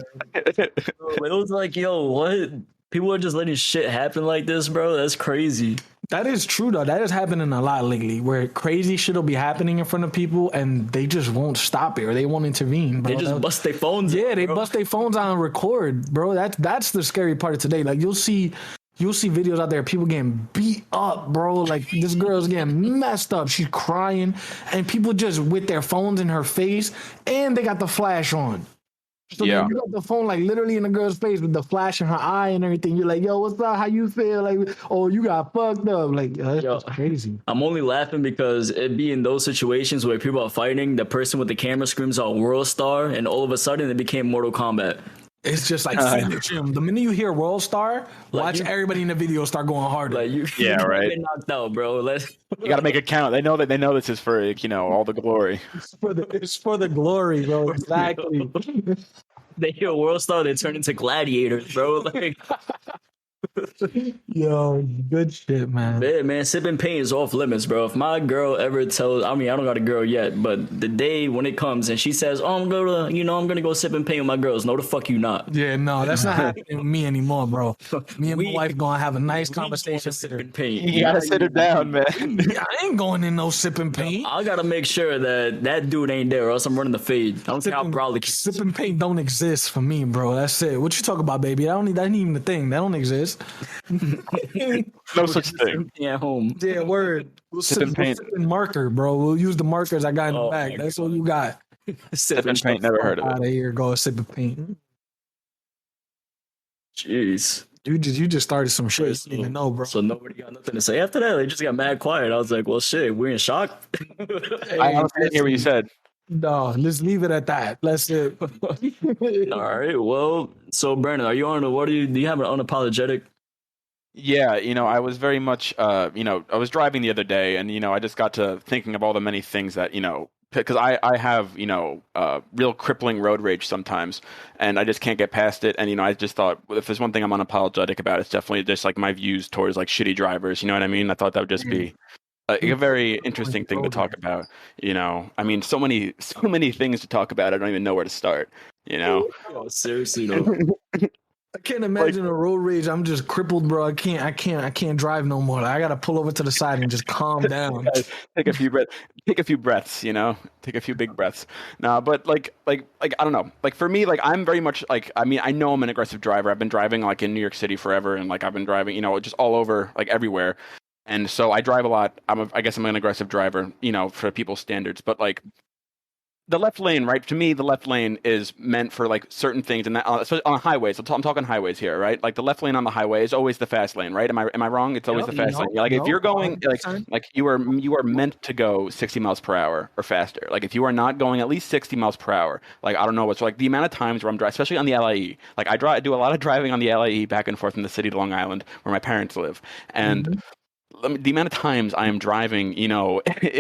It was like, yo, what? People are just letting shit happen like this, bro. That's crazy. That is true, though. That is happening a lot lately, where crazy shit will be happening in front of people, and they just won't stop it, or they won't intervene. Bro. They just bust their phones. Yeah, they bust their phones out and record, bro. That's the scary part of today. Like you'll see videos out there, people getting beat up, bro. Like this girl's getting messed up. She's crying, and people just with their phones in her face, and they got the flash on. So you got the phone like literally in the girl's face with the flash in her eye and everything. You're like, yo, what's up? How you feel? Like, oh, you got fucked up. Like, that's crazy. I'm only laughing because it be in those situations where people are fighting, the person with the camera screams out World Star, and all of a sudden it became Mortal Kombat. It's just like the minute you hear World Star, watch everybody in the video start going harder. Like you right. Get knocked out, bro. You got to make it count. They know this is for all the glory. It's for the glory, bro. Exactly. They hear World Star, they turn into gladiators, bro. Like, yo, good shit, man. Yeah, man, Sip and Paint is off limits, bro. If my girl ever tells, I mean, I don't got a girl yet, but the day when it comes and she says, "Oh, I'm gonna go Sip and Paint with my girls," no, the fuck you not. Yeah, no, that's not happening with me anymore, bro. Me and my wife gonna have a nice conversation. Sip and Paint. You gotta sit her down, man. Yeah, I ain't going in no Sip and Paint. I gotta make sure that dude ain't there, or else I'm running the fade. I don't think I'll probably Sip and Paint don't exist for me, bro. That's it. What you talk about, baby? That ain't even the thing. That don't exist. No such thing. At home. Yeah, word. We'll Sip and Paint. Sip and marker, bro. We'll use the markers I got in the bag. That's all you got. Sip and Paint. Never heard of it. Out of here, go Sip and Paint. Jeez. You just started some shit. You didn't even know, bro. So nobody got nothing to say after that. They just got mad quiet. I was like, well, shit, we're in shock. I honestly didn't hear what you said. No, let's leave it at that. That's it. All right. Well, so Brandon, are you on? Do you have an unapologetic? Yeah, I was very much, I was driving the other day, and I just got to thinking of all the many things that, because I have, real crippling road rage sometimes, and I just can't get past it. And, I just thought, if there's one thing I'm unapologetic about, it's definitely just like my views towards like shitty drivers. You know what I mean? I thut that would just be a very interesting thing to talk about. I mean, so many things to talk about. I don't even know where to start. Oh, seriously, though. I can't imagine a road rage. I'm just crippled, bro. I can't drive no more. I gotta pull over to the side and just calm down. Take a few breaths. Take a few big breaths. No, but like I don't know. Like for me, like I'm very much like, I mean, I know I'm an aggressive driver. I've been driving like in New York City forever, and like I've been driving, just all over, like everywhere. And so I drive a lot. I guess I'm an aggressive driver, for people's standards. But like the left lane, right? To me, the left lane is meant for like certain things, and that especially on highways. So I'm talking highways here, right? Like the left lane on the highway is always the fast lane, right? Am I wrong? It's always the fast lane. Like if you're going like you are meant to go 60 miles per hour or faster. Like if you are not going at least 60 miles per hour, like I don't know what's like the amount of times where I'm driving, especially on the LIE. Like I do a lot of driving on the LIE back and forth from the city to Long Island, where my parents live, and the amount of times I am driving, in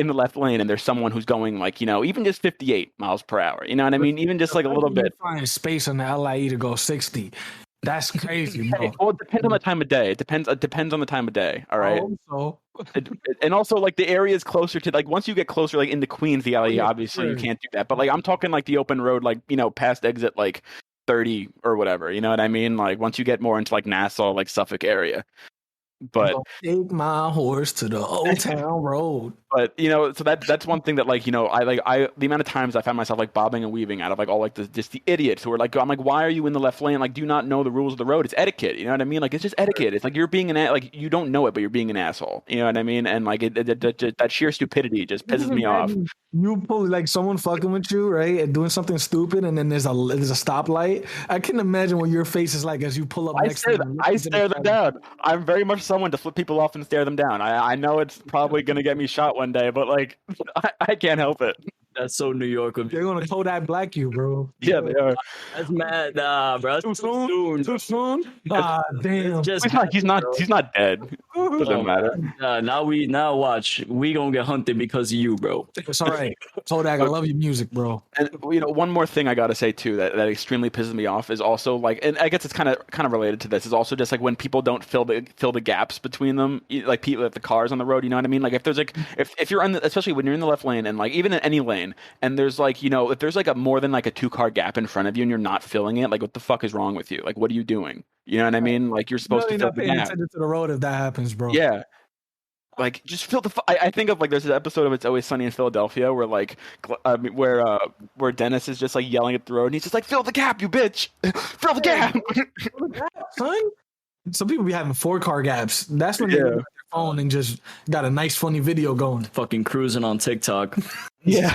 the left lane, and there's someone who's going like, even just 58 miles per hour. You know what I mean? Even just like a little bit. Find space on the LIE to go 60. That's crazy, bro. Well, it depends on the time of day. It depends on the time of day. All right. So And also like the area is closer to like once you get closer like into Queens, the alley, yeah, obviously you sure. can't do that. But like I'm talking like the open road, like past exit like 30 or whatever. You know what I mean? Like once you get more into like Nassau, like Suffolk area. But take my horse to the Old Town Road. But so that's one thing that like I the amount of times I found myself like bobbing and weaving out of like all like just the idiots who are like I'm like, why are you in the left lane? Like, do you not know the rules of the road? It's etiquette. You know what I mean? Like it's just etiquette. It's like you're being like you don't know it, but you're being an asshole. You know what I mean? And like that sheer stupidity just pisses me off. You pull like someone fucking with you, right, and doing something stupid, and then there's a stoplight. I can imagine what your face is like as you pull up next to them. I stare them down. I'm very much someone to flip people off and stare them down. I know it's probably gonna get me shot one day, but like I can't help it. That's so New York of you. They're gonna Kodak black you, bro. Yeah, they are. That's mad, bro. That's too soon. Too soon. Ah, damn. He's not dead. Doesn't matter. Now watch. We gonna get hunted because of you, bro. It's all right. Kodak, I love your music, bro. And one more thing I gotta say too that extremely pisses me off is also like, and I guess it's kind of related to this, is also just like when people don't fill the gaps between them, like people at the cars on the road. You know what I mean? Like if there's like if you're especially when you're in the left lane and like even in any lane, and there's like if there's like a more than like a 2-car gap in front of you and you're not filling it, like what the fuck is wrong with you? Like what are you doing? You know what I mean? Like you're supposed to fill the gap. Attention to the road if that happens, bro. Yeah. Like just fill the. I think of like there's an episode of It's Always Sunny in Philadelphia where like where Dennis is just like yelling at the road and he's just like, fill the gap, you bitch, fill the gap, son. Some people be having 4-car gaps. That's when they look at their phone and just got a nice funny video going. Fucking cruising on TikTok. Yeah,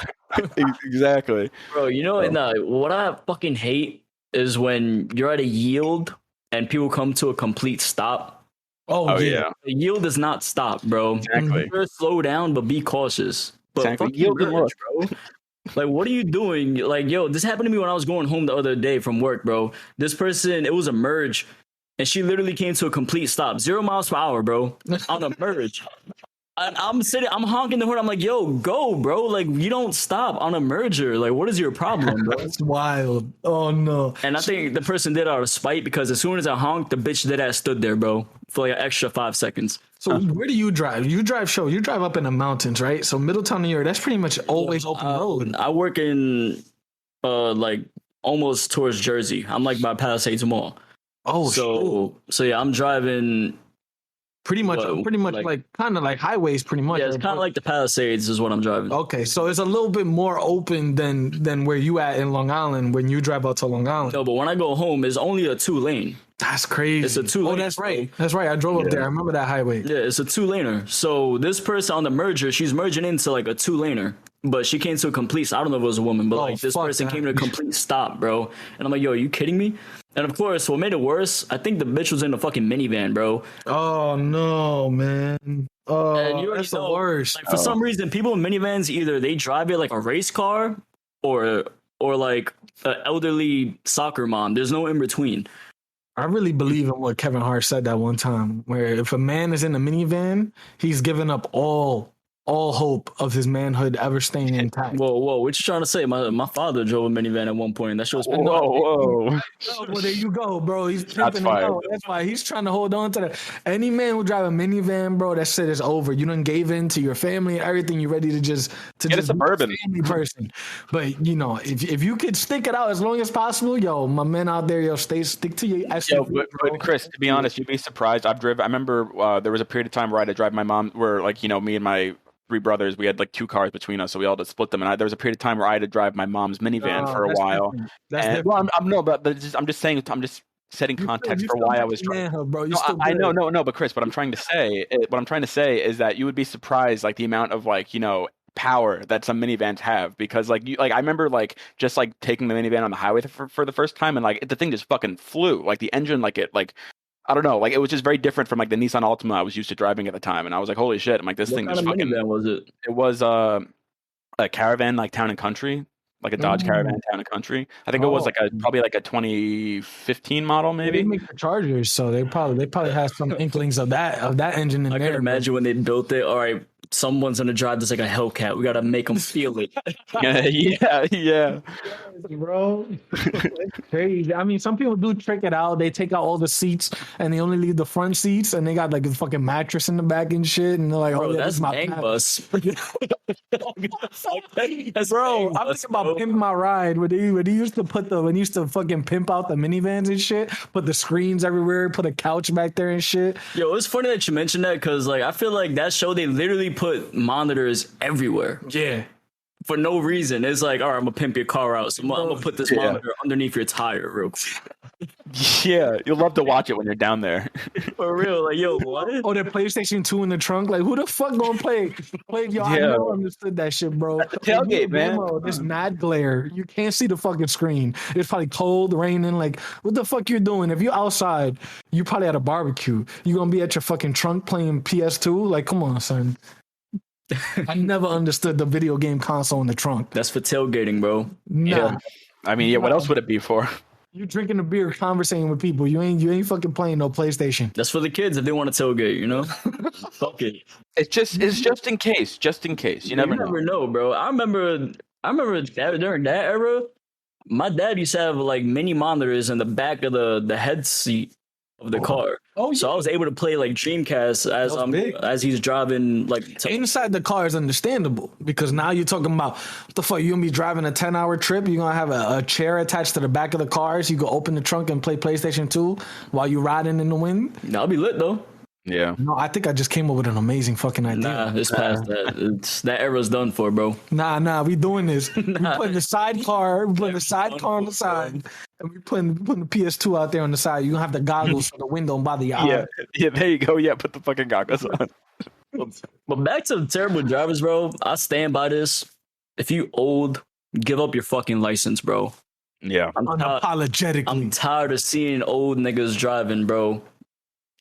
exactly, bro. What I fucking hate is when you're at a yield and people come to a complete stop. Oh yeah. The yield is not stop, bro. Exactly. You're slow down, but be cautious. But exactly. Yield and look, bro. Like, what are you doing? Like, yo, this happened to me when I was going home the other day from work, bro. This person, it was a merge, and she literally came to a complete stop, 0 miles per hour, bro, on a merge. I'm honking the horn. I'm like, yo, go, bro. Like, you don't stop on a merger. Like, what is your problem, bro? That's wild. Oh, no. And I think the person did it out of spite because as soon as I honked, the bitch did that stood there, bro, for like an extra 5 seconds. So where do you drive? You drive up in the mountains, right? So Middletown, New York, that's pretty much always open road. I work in, like, almost towards Jersey. I'm like by Palisades Mall. Oh, so yeah, I'm driving... Pretty much like kind of like highways, pretty much. Yeah, it's kind of like the Palisades is what I'm driving. Okay, so it's a little bit more open than where you at in Long Island when you drive out to Long Island. No, but when I go home, it's only a 2-lane. That's crazy. It's a 2-lane. Oh, that's right. That's right. I drove up there. I remember that highway. Yeah, it's a 2-laner. So this person on the merger, she's merging into like a 2-laner. But she came to a complete... I don't know if it was a woman, but like this person came to a complete stop, bro. And I'm like, yo, are you kidding me? And of course, what made it worse, I think the bitch was in a fucking minivan, bro. Oh, no, man. Oh, and that's the worst. Like, for some reason, people in minivans, either they drive it like a race car or like an elderly soccer mom. There's no in between. I really believe in what Kevin Hart said that one time, where if a man is in a minivan, he's given up all hope of his manhood ever staying intact. Whoa, what you trying to say? My father drove a minivan at one point. That shit was... Whoa. Well, there you go, bro. He's pimping it out. That's why he's trying to hold on to that. Any man who drive a minivan, bro, that shit is over. You done gave in to your family and everything. You're ready to just get a Suburban. Be a family person. But if you could stick it out as long as possible, yo, my men out there, yo, stick to your SUV. Yo, but Chris, to be honest, you'd be surprised. I remember there was a period of time where I had to drive my mom, where like me and my 3 brothers, we had like 2 cars between us, so we all had to split them. And there was a period of time where I had to drive my mom's minivan for a while. I'm just saying, I'm just setting context for why I was driving. I know, but Chris, what I'm trying to say is that you would be surprised, like the amount of like power that some minivans have, because I remember like just like taking the minivan on the highway for the first time, and like the thing just fucking flew. Like the engine, I don't know, like it was just very different from like the Nissan Altima I was used to driving at the time, and I was like, holy shit! I'm like, this thing just fucking. What kind of minivan was it? It was a Caravan, like Town and Country, like a Dodge Caravan Town and Country. I think it was probably like a 2015 model, maybe. They make the Chargers, so they probably have some inklings of that engine in there. I can imagine when they built it. All right, someone's gonna drive this like a Hellcat. We gotta make them feel it. Yeah. Bro, it's crazy. I mean, some people do trick it out. They take out all the seats and they only leave the front seats, and they got like a fucking mattress in the back and shit. And they're like, Bro, "Oh, yeah, that's this is my gang pad." bus. That's Bro, gang I'm bus, thinking about bro. Pimp My Ride when they used to put when they used to fucking pimp out the minivans and shit, put the screens everywhere, put a couch back there and shit. Yo, it's funny that you mentioned that because like I feel like that show they literally put monitors everywhere Yeah. for no reason. It's like, all right, I'm gonna pimp your car out, so I'm gonna put this monitor underneath your tire, real quick. Yeah, you'll love to watch it when you're down there. For real, like yo, what? Oh, that PlayStation 2 in the trunk. Like, who the fuck gonna play? Yo, I Yeah. never understood that shit, bro. At the tailgate, man. There's mad glare. You can't see the fucking screen. It's probably cold, raining. Like, what the fuck you're doing? If you're outside, you probably at a barbecue. You gonna be at your fucking trunk playing PS2? Like, come on, son. I never understood the video game console in the trunk. That's for tailgating, bro. Nah. Yeah. I mean, yeah. What else would it be for? You drinking a beer, conversating with people. You ain't fucking playing no PlayStation. That's for the kids if they want to tailgate, you know? Fuck it. It's just in case. Just in case. You never know, bro. I remember that during that era, my dad used to have like mini monitors in the back of the head seat of the car. Oh, yeah. So I was able to play like Dreamcast as he's driving like inside the car is understandable because now you're talking about what the fuck, you gonna be driving a 10-hour trip, you're gonna have a chair attached to the back of the car so you can open the trunk and play PlayStation 2 while you're riding in the wind. That'll be lit though. Yeah. No, I think I just came up with an amazing fucking idea. Nah, it's past that. That era's done for, bro. Nah, we doing this. We putting the sidecar, on the side, and we putting the PS2 out there on the side. You gonna have the goggles for the window and by the eye. Yeah, there you go. Yeah, put the fucking goggles on. But back to terrible drivers, bro. I stand by this. If you old, give up your fucking license, bro. Yeah. Unapologetically. I'm tired of seeing old niggas driving, bro.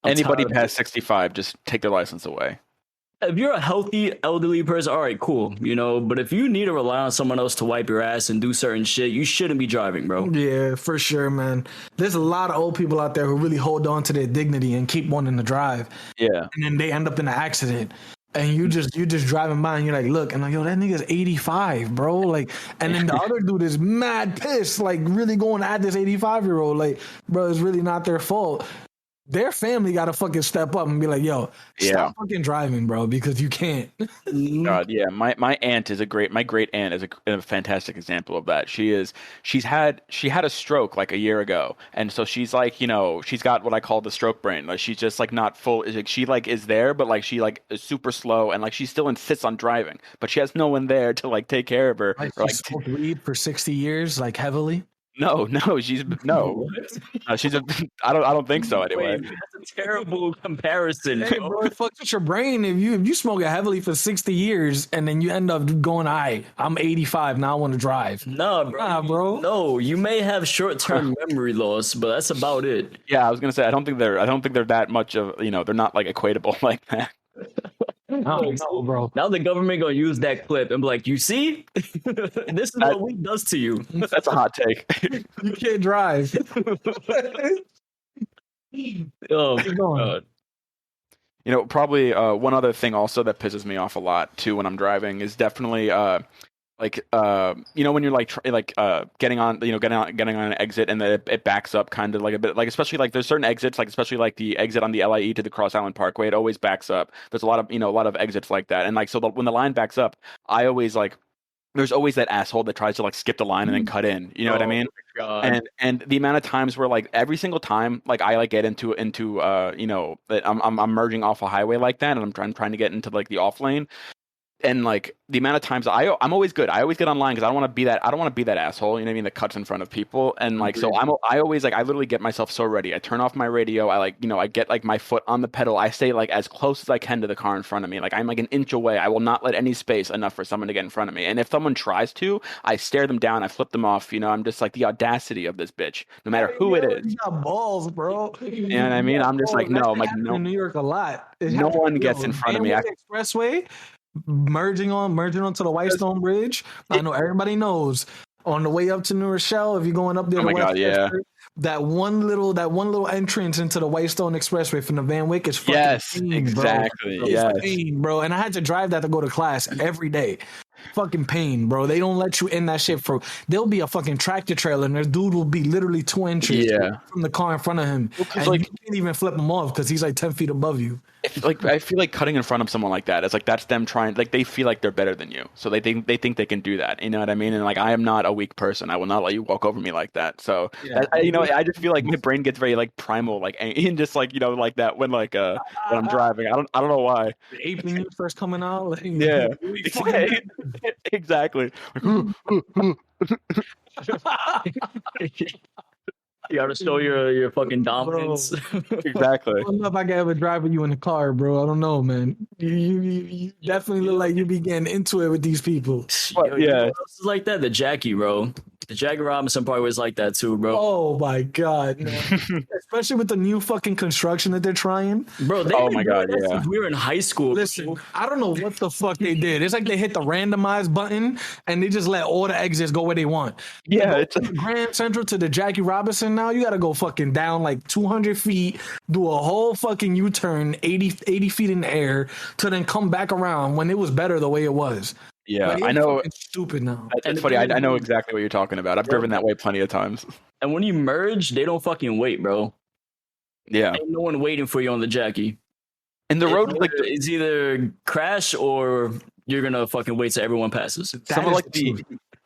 Anybody past 65, just take their license away. If you're a healthy, elderly person, all right, cool, you know. But if you need to rely on someone else to wipe your ass and do certain shit, you shouldn't be driving, bro. Yeah, for sure, man. There's a lot of old people out there who really hold on to their dignity and keep wanting to drive. Yeah. And then they end up in an accident. And you just driving by and you're like, look, and like, yo, that nigga's 85, bro. Like, and then the other dude is mad pissed, like really going at this 85-year-old. Like, bro, it's really not their fault. Their family got to fucking step up and be like, yo, stop fucking driving, bro, because you can't. God, yeah. My aunt is my great aunt is a fantastic example of that. She had a stroke like a year ago. And so she's like, you know, she's got what I call the stroke brain. Like she's just like not full. Like, she like is there, but like she like is super slow and like she still insists on driving, but she has no one there to like take care of her. Like she smoked weed for 60 years, like heavily. No, she's no. She's I don't think so anyway. Wait, that's a terrible comparison. Hey, bro, it fucks with your brain if you smoke it heavily for 60 years and then you end up going, I'm 85 now, I want to drive. Nah, bro. No, you may have short-term memory loss, but that's about it. Yeah, I was gonna say I don't think they're that much of, you know, they're not like equatable like that. No, bro. Now the government gonna use that clip and be like, you see? This is what weed does to you. That's a hot take. You can't drive. Oh my God. You know, probably one other thing also that pisses me off a lot too when I'm driving is definitely you know, when you're getting on an exit and then it backs up kind of like a bit, like especially like there's certain exits, like especially like the exit on the LIE to the Cross Island Parkway, it always backs up. There's a lot of exits like that, and like so when the line backs up, I always like. There's always that asshole that tries to like skip the line and then cut in. You know what I mean? And the amount of times where like every single time like I like get into you know, that I'm merging off a highway like that and I'm trying to get into like the off lane. And like the amount of times I'm always good. I always get online because I don't want to be that asshole. You know what I mean? That cuts in front of people. And like, so I always like, I literally get myself so ready. I turn off my radio. I like, you know, I get like my foot on the pedal. I stay like as close as I can to the car in front of me. Like I'm like an inch away. I will not let any space enough for someone to get in front of me. And if someone tries to, I stare them down. I flip them off. You know, I'm just like the audacity of this bitch, no matter who it is. You got balls, bro. You know what I mean? I'm just like, no, I'm like, no. In New York a lot. No one gets in front of me. Expressway. Merging onto the Whitestone Bridge. I know everybody knows on the way up to New Rochelle, if you're going up there, Oh my God, yeah. that one little entrance into the Whitestone Expressway from the Van Wyck is fucking pain, exactly. bro. Yes, it's pain, bro. And I had to drive that to go to class every day. Fucking pain, bro. They don't let you in that shit for. There'll be a fucking tractor trailer, and their dude will be literally 2 inches from the car in front of him, and like, you can't even flip him off because he's like 10 feet above you. Like I feel like cutting in front of someone like that is like that's them trying. Like they feel like they're better than you, so they think they can do that. You know what I mean? And like I am not a weak person. I will not let you walk over me like that. So I just feel like my brain gets very like primal, like and just like like that when like when I'm driving. I don't know why. The ape when you first coming out. Like, yeah, exactly. You gotta show your fucking dominance. Exactly. I don't know if I can ever drive with you in the car, bro. I don't know, man. You definitely look like you be getting into it with these people. Yo, you know what else is like that? The Jackie, bro. The Jackie Robinson part was like that too, bro. Oh my God, man. Especially with the new fucking construction that they're trying. Bro, oh my God, yeah. We were in high school. Listen, I don't know what the fuck they did. It's like they hit the randomize button and they just let all the exits go where they want. Yeah, it's Grand Central to the Jackie Robinson now. You got to go fucking down like 200 feet, do a whole fucking U-turn 80 feet in the air to then come back around when it was better the way it was. Yeah, like, I know. It's stupid now. It's funny. I know exactly what you're talking about. I've driven that way plenty of times. And when you merge, they don't fucking wait, bro. Yeah. Ain't no one waiting for you on the Jackie. And the road, like, it's either crash or you're gonna fucking wait till everyone passes.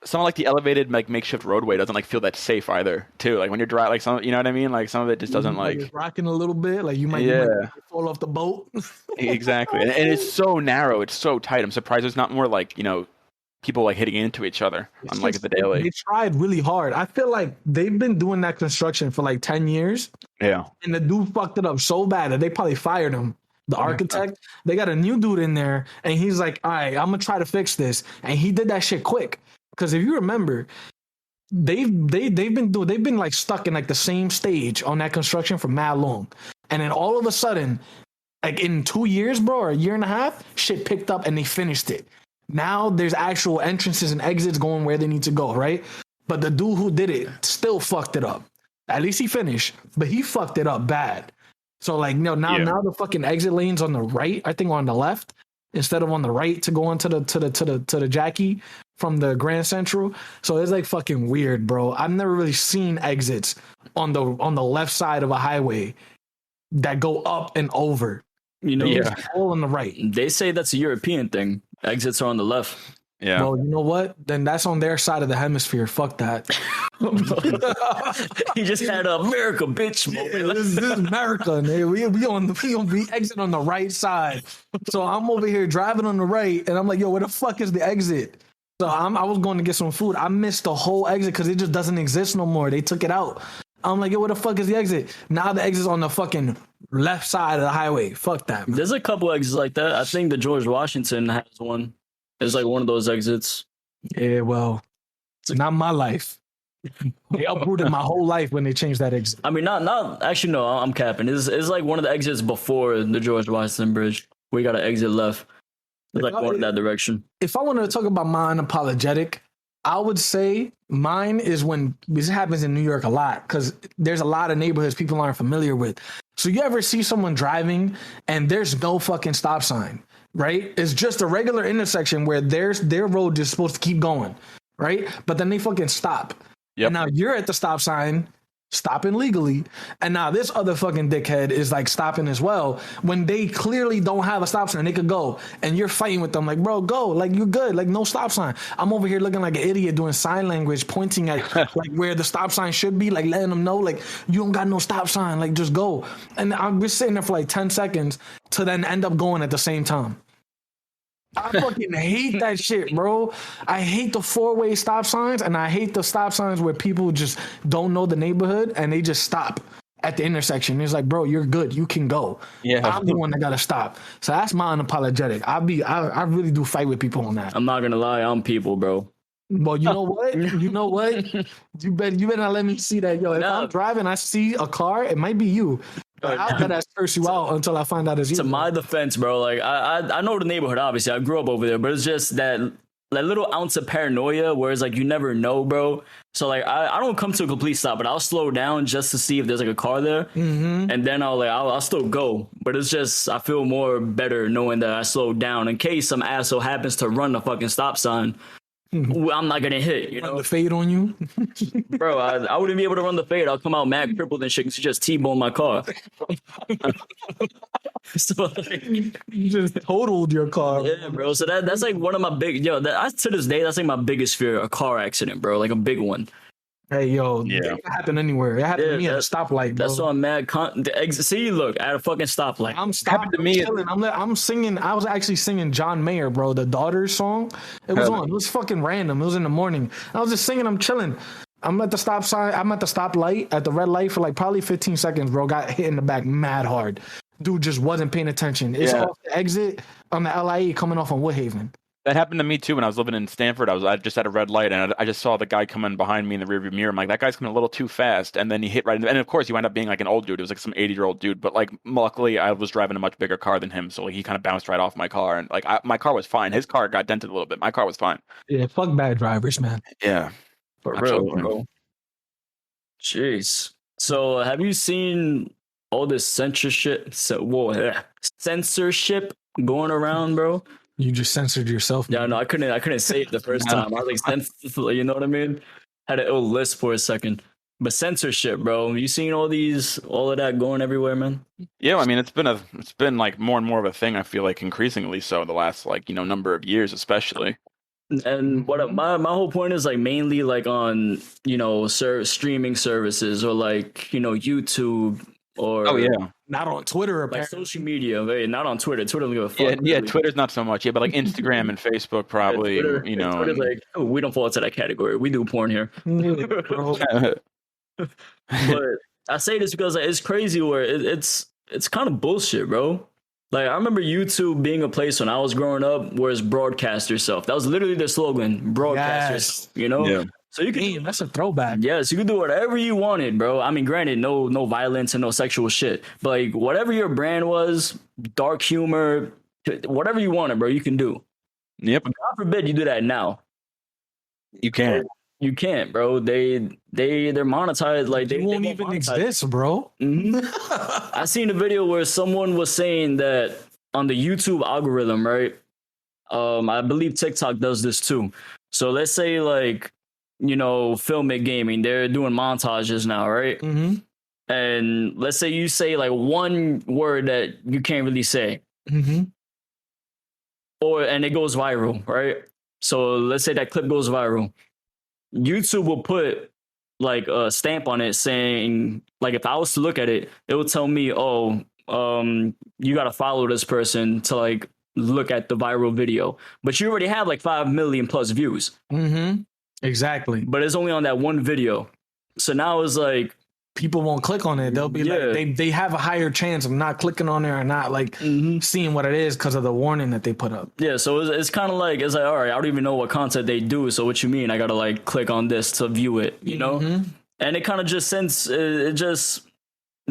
Some like the elevated like makeshift roadway doesn't like feel that safe either too. Like when you're driving, like some, you know what I mean? Like some of it just doesn't like it's rocking a little bit. Like you might fall off the boat. Exactly, and it's so narrow. It's so tight. I'm surprised there's not more like people like hitting into each other on like the daily. They tried really hard. I feel like they've been doing that construction for like 10 years. Yeah, and the dude fucked it up so bad that they probably fired him. The architect, they got a new dude in there, and he's like, "All right, I'm gonna try to fix this," and he did that shit quick. Because if you remember, they've been like stuck in like the same stage on that construction for mad long, and then all of a sudden, like in 2 years, bro, or a year and a half, shit picked up and they finished it. Now there's actual entrances and exits going where they need to go, right? But the dude who did it still fucked it up. At least he finished, but he fucked it up bad. So like now the fucking exit lanes on the right, I think on the left, instead of on the right to go onto the Jackie from the Grand Central. So it's like fucking weird, bro. I've never really seen exits on the left side of a highway that go up and over. It's all on the right. They say that's a European thing. Exits are on the left. Yeah. Well, you know what? Then that's on their side of the hemisphere. Fuck that. He just had a America, bitch. Yeah, this is America, man. We exit on the right side. So I'm over here driving on the right, and I'm like, yo, where the fuck is the exit? So I was going to get some food. I missed the whole exit because it just doesn't exist no more. They took it out. I'm like, yo, where the fuck is the exit? Now the exit's on the fucking left side of the highway. Fuck that, man. There's a couple exits like that. I think the George Washington has one. It's like one of those exits. Yeah, well, it's not my life. They uprooted my whole life when they changed that exit. I mean, not actually. No, I'm capping. It's like one of the exits before the George Washington Bridge. We got an exit left. It's like going in that direction. If I wanted to talk about my unapologetic, I would say mine is when this happens in New York a lot because there's a lot of neighborhoods people aren't familiar with. So you ever see someone driving and there's no fucking stop sign, right? It's just a regular intersection where their road is supposed to keep going, right? But then they fucking stop. Yep. And now you're at the stop sign, stopping legally, and now this other fucking dickhead is like stopping as well when they clearly don't have a stop sign. They could go, and you're fighting with them like, bro, go, like you're good, like no stop sign. I'm over here looking like an idiot doing sign language, pointing at like where the stop sign should be, like letting them know like you don't got no stop sign, like just go. And I'm just sitting there for like 10 seconds to then end up going at the same time. I fucking hate that shit, bro. I hate the 4-way stop signs, and I hate the stop signs where people just don't know the neighborhood and they just stop at the intersection. It's like, bro, you're good. You can go. Yeah, I'm the one that gotta stop. So that's my unapologetic. I really do fight with people on that. I'm not gonna lie, I'm people, bro. Well, you know what? You better not let me see that, yo. If I'm driving, I see a car, it might be you. I'll let that curse you out until I find out it's you. To my defense, bro, like I know the neighborhood, obviously. I grew up over there, but it's just that like little ounce of paranoia where it's like you never know, bro. So like I don't come to a complete stop, but I'll slow down just to see if there's like a car there, and then I'll still go. But it's just I feel more better knowing that I slowed down in case some asshole happens to run the fucking stop sign. I'm not gonna hit, you Run know. the fade on you. Bro, I wouldn't be able to run the fade. I'll come out mad crippled and shit because you just T-bone my car. So, like, You just totaled your car. yeah, bro. So that's like one of my big to this day, that's like my biggest fear, a car accident, bro. Like a big one. Hey, yo, Yeah. it can happen anywhere. It happened to me at a stoplight, bro. That's why I'm mad. See, look, at a fucking stoplight. I'm stopping to me. I'm singing. I was actually singing John Mayer, bro, the Daughters song. It was on. It was fucking random. It was in the morning. I was just singing. I'm chilling. I'm at the stop sign. I'm at the stoplight at the red light for like probably 15 seconds, bro. Got hit in the back mad hard. Dude just wasn't paying attention. It's off the exit on the LIE coming off on Woodhaven. That happened to me too when I was living in Stanford. I just at a red light and I just saw the guy coming behind me in the rearview mirror. I'm like, that guy's coming a little too fast, and then he hit right. And of course, he wound up being like an old dude. It was like some 80-year-old dude. But like, luckily, I was driving a much bigger car than him, so like he kind of bounced right off my car, and like my car was fine. His car got dented a little bit. My car was fine. Yeah, fuck bad drivers, man. Yeah, For real, bro. Jeez. So, have you seen all this censorship? Censorship going around, bro. You just censored yourself. Yeah, no, I couldn't say it the first time. I was like, you know what I mean? Had an ill list for a second. But censorship, bro. You seen all of that going everywhere, man? Yeah, I mean, it's been like more and more of a thing. I feel like increasingly so the last like number of years, especially. And what my whole point is like mainly like on streaming services or like YouTube or not on Twitter like apparently. social media. Not on Twitter. Twitter don't give a fuck. Yeah, Twitter's not so much. Yeah, but like Instagram and Facebook probably. Twitter's like, oh, we don't fall into that category. We do porn here. But I say this because it's crazy where it's kind of bullshit, bro. Like I remember YouTube being a place when I was growing up where it's broadcast yourself. That was literally the slogan, broadcast yourself, Yeah. So you can that's a throwback. Yes, you can do whatever you wanted, bro. I mean, granted, no violence and no sexual shit. But like whatever your brand was, dark humor, whatever you wanted, bro, you can do. Yep. But God forbid you do that now. You can't. You can't, bro. They're monetized. Like they won't even exist, bro. Mm-hmm. I seen a video where someone was saying that on the YouTube algorithm, right? I believe TikTok does this too. So let's say like, Film It Gaming, they're doing montages now, right? Mm-hmm. And let's say you say like one word that you can't really say, mm-hmm. and it goes viral, right? So let's say that clip goes viral. YouTube will put like a stamp on it saying, like, if I was to look at it, it would tell me, you got to follow this person to like look at the viral video. But you already have like 5 million plus views. Mm-hmm. Exactly. But it's only on that one video. So now it's like, people won't click on it. They'll be like, they have a higher chance of not clicking on it or not like seeing what it is because of the warning that they put up. Yeah, so it's kind of like, it's like, all right, I don't even know what content they do. So what you mean? I got to like click on this to view it, you know? And it kind of just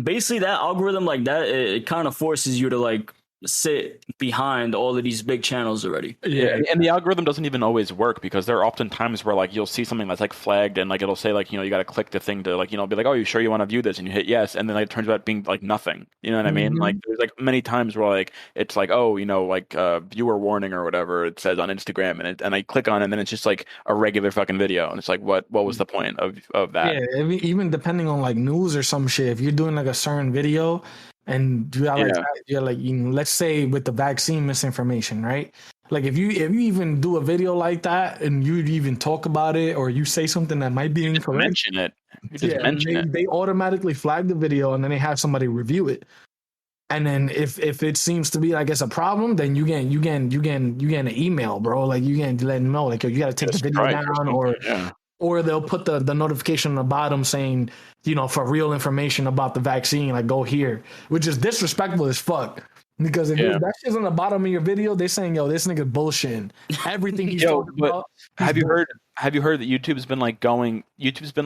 basically that algorithm like that, it kind of forces you to like sit behind all of these big channels already. Yeah, and the algorithm doesn't even always work because there are often times where like you'll see something that's like flagged and like it'll say like you got to click the thing to like be like, oh, you sure you want to view this, and you hit yes, and then like, it turns out being like nothing. You know what I mean? Like there's like many times where like it's like, oh, like viewer warning or whatever it says on Instagram, and I click on it and then it's just like a regular fucking video, and it's like what was the point of that? Yeah, even depending on like news or some shit, if you're doing like a certain video. And let's say with the vaccine misinformation, right? Like if you even do a video like that and you even talk about it or you say something that might be incorrect, mention it. Mention it. They automatically flag the video and then they have somebody review it. And then if it seems to be like it's a problem, then you get an email, bro. Like you get let them know like you got to take the video down or they'll put the notification on the bottom saying, for real information about the vaccine, like go here, which is disrespectful as fuck. Because if that shit's on the bottom of your video, they're saying, yo, this nigga bullshitting. Everything he's talking about. Have you heard that YouTube's been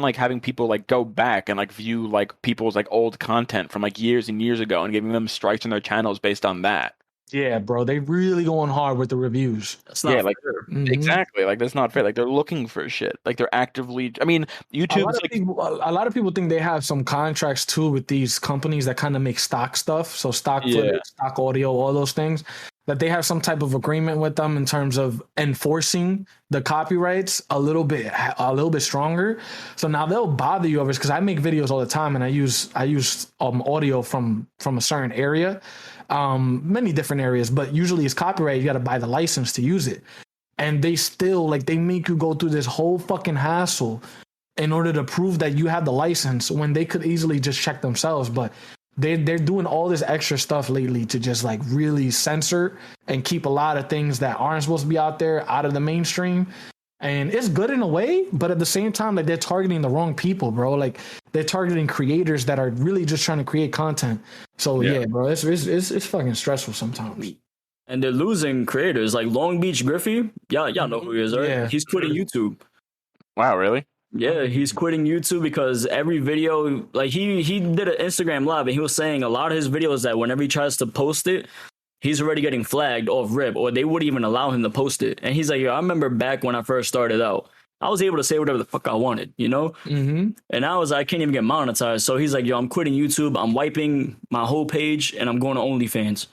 like having people like go back and like view like people's like old content from like years and years ago and giving them strikes on their channels based on that? Yeah, bro, they really going hard with the reviews. That's not like fair. exactly, like that's not fair. Like they're looking for shit. Like they're actively. I mean, YouTube's like A lot of people think they have some contracts too with these companies that kind of make stock stuff, so stock footage, stock audio, all those things. That they have some type of agreement with them in terms of enforcing the copyrights a little bit stronger. So now they'll bother you over it because I make videos all the time and I use audio from a certain area, many different areas, but usually it's copyright. You got to buy the license to use it, and they still they make you go through this whole fucking hassle in order to prove that you have the license when they could easily just check themselves, but. They're doing all this extra stuff lately to just like really censor and keep a lot of things that aren't supposed to be out there out of the mainstream. And it's good in a way, but at the same time, like they're targeting the wrong people, bro. Like they're targeting creators that are really just trying to create content. So yeah, bro, it's fucking stressful sometimes. And they're losing creators like Long Beach Griffey. Y'all know who he is, right? Yeah. He's quitting YouTube. Wow, really? Yeah, he's quitting YouTube because every video, like he did an Instagram live and he was saying a lot of his videos that whenever he tries to post it, he's already getting flagged off rip, or they wouldn't even allow him to post it. And he's like, yo, I remember back when I first started out, I was able to say whatever the fuck I wanted, you know? Mm-hmm. And now I can't even get monetized. So he's like, yo, I'm quitting YouTube. I'm wiping my whole page and I'm going to OnlyFans.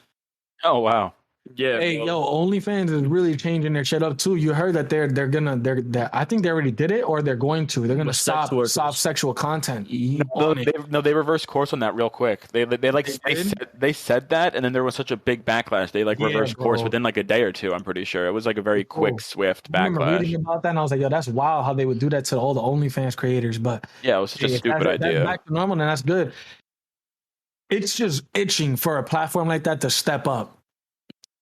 Oh, wow. Yeah. Hey, yo, OnlyFans is really changing their shit up too. You heard that they're I think they already did it, or they're going to. They're gonna stop sexual content. No, they reversed course on that real quick. They said that, and then there was such a big backlash. They reversed course within like a day or two. I'm pretty sure it was like a very quick, swift backlash. I remember reading about that, and I was like, yo, that's wild how they would do that to all the OnlyFans creators. But yeah, it was such a stupid idea. That's back to normal, and that's good. It's just itching for a platform like that to step up.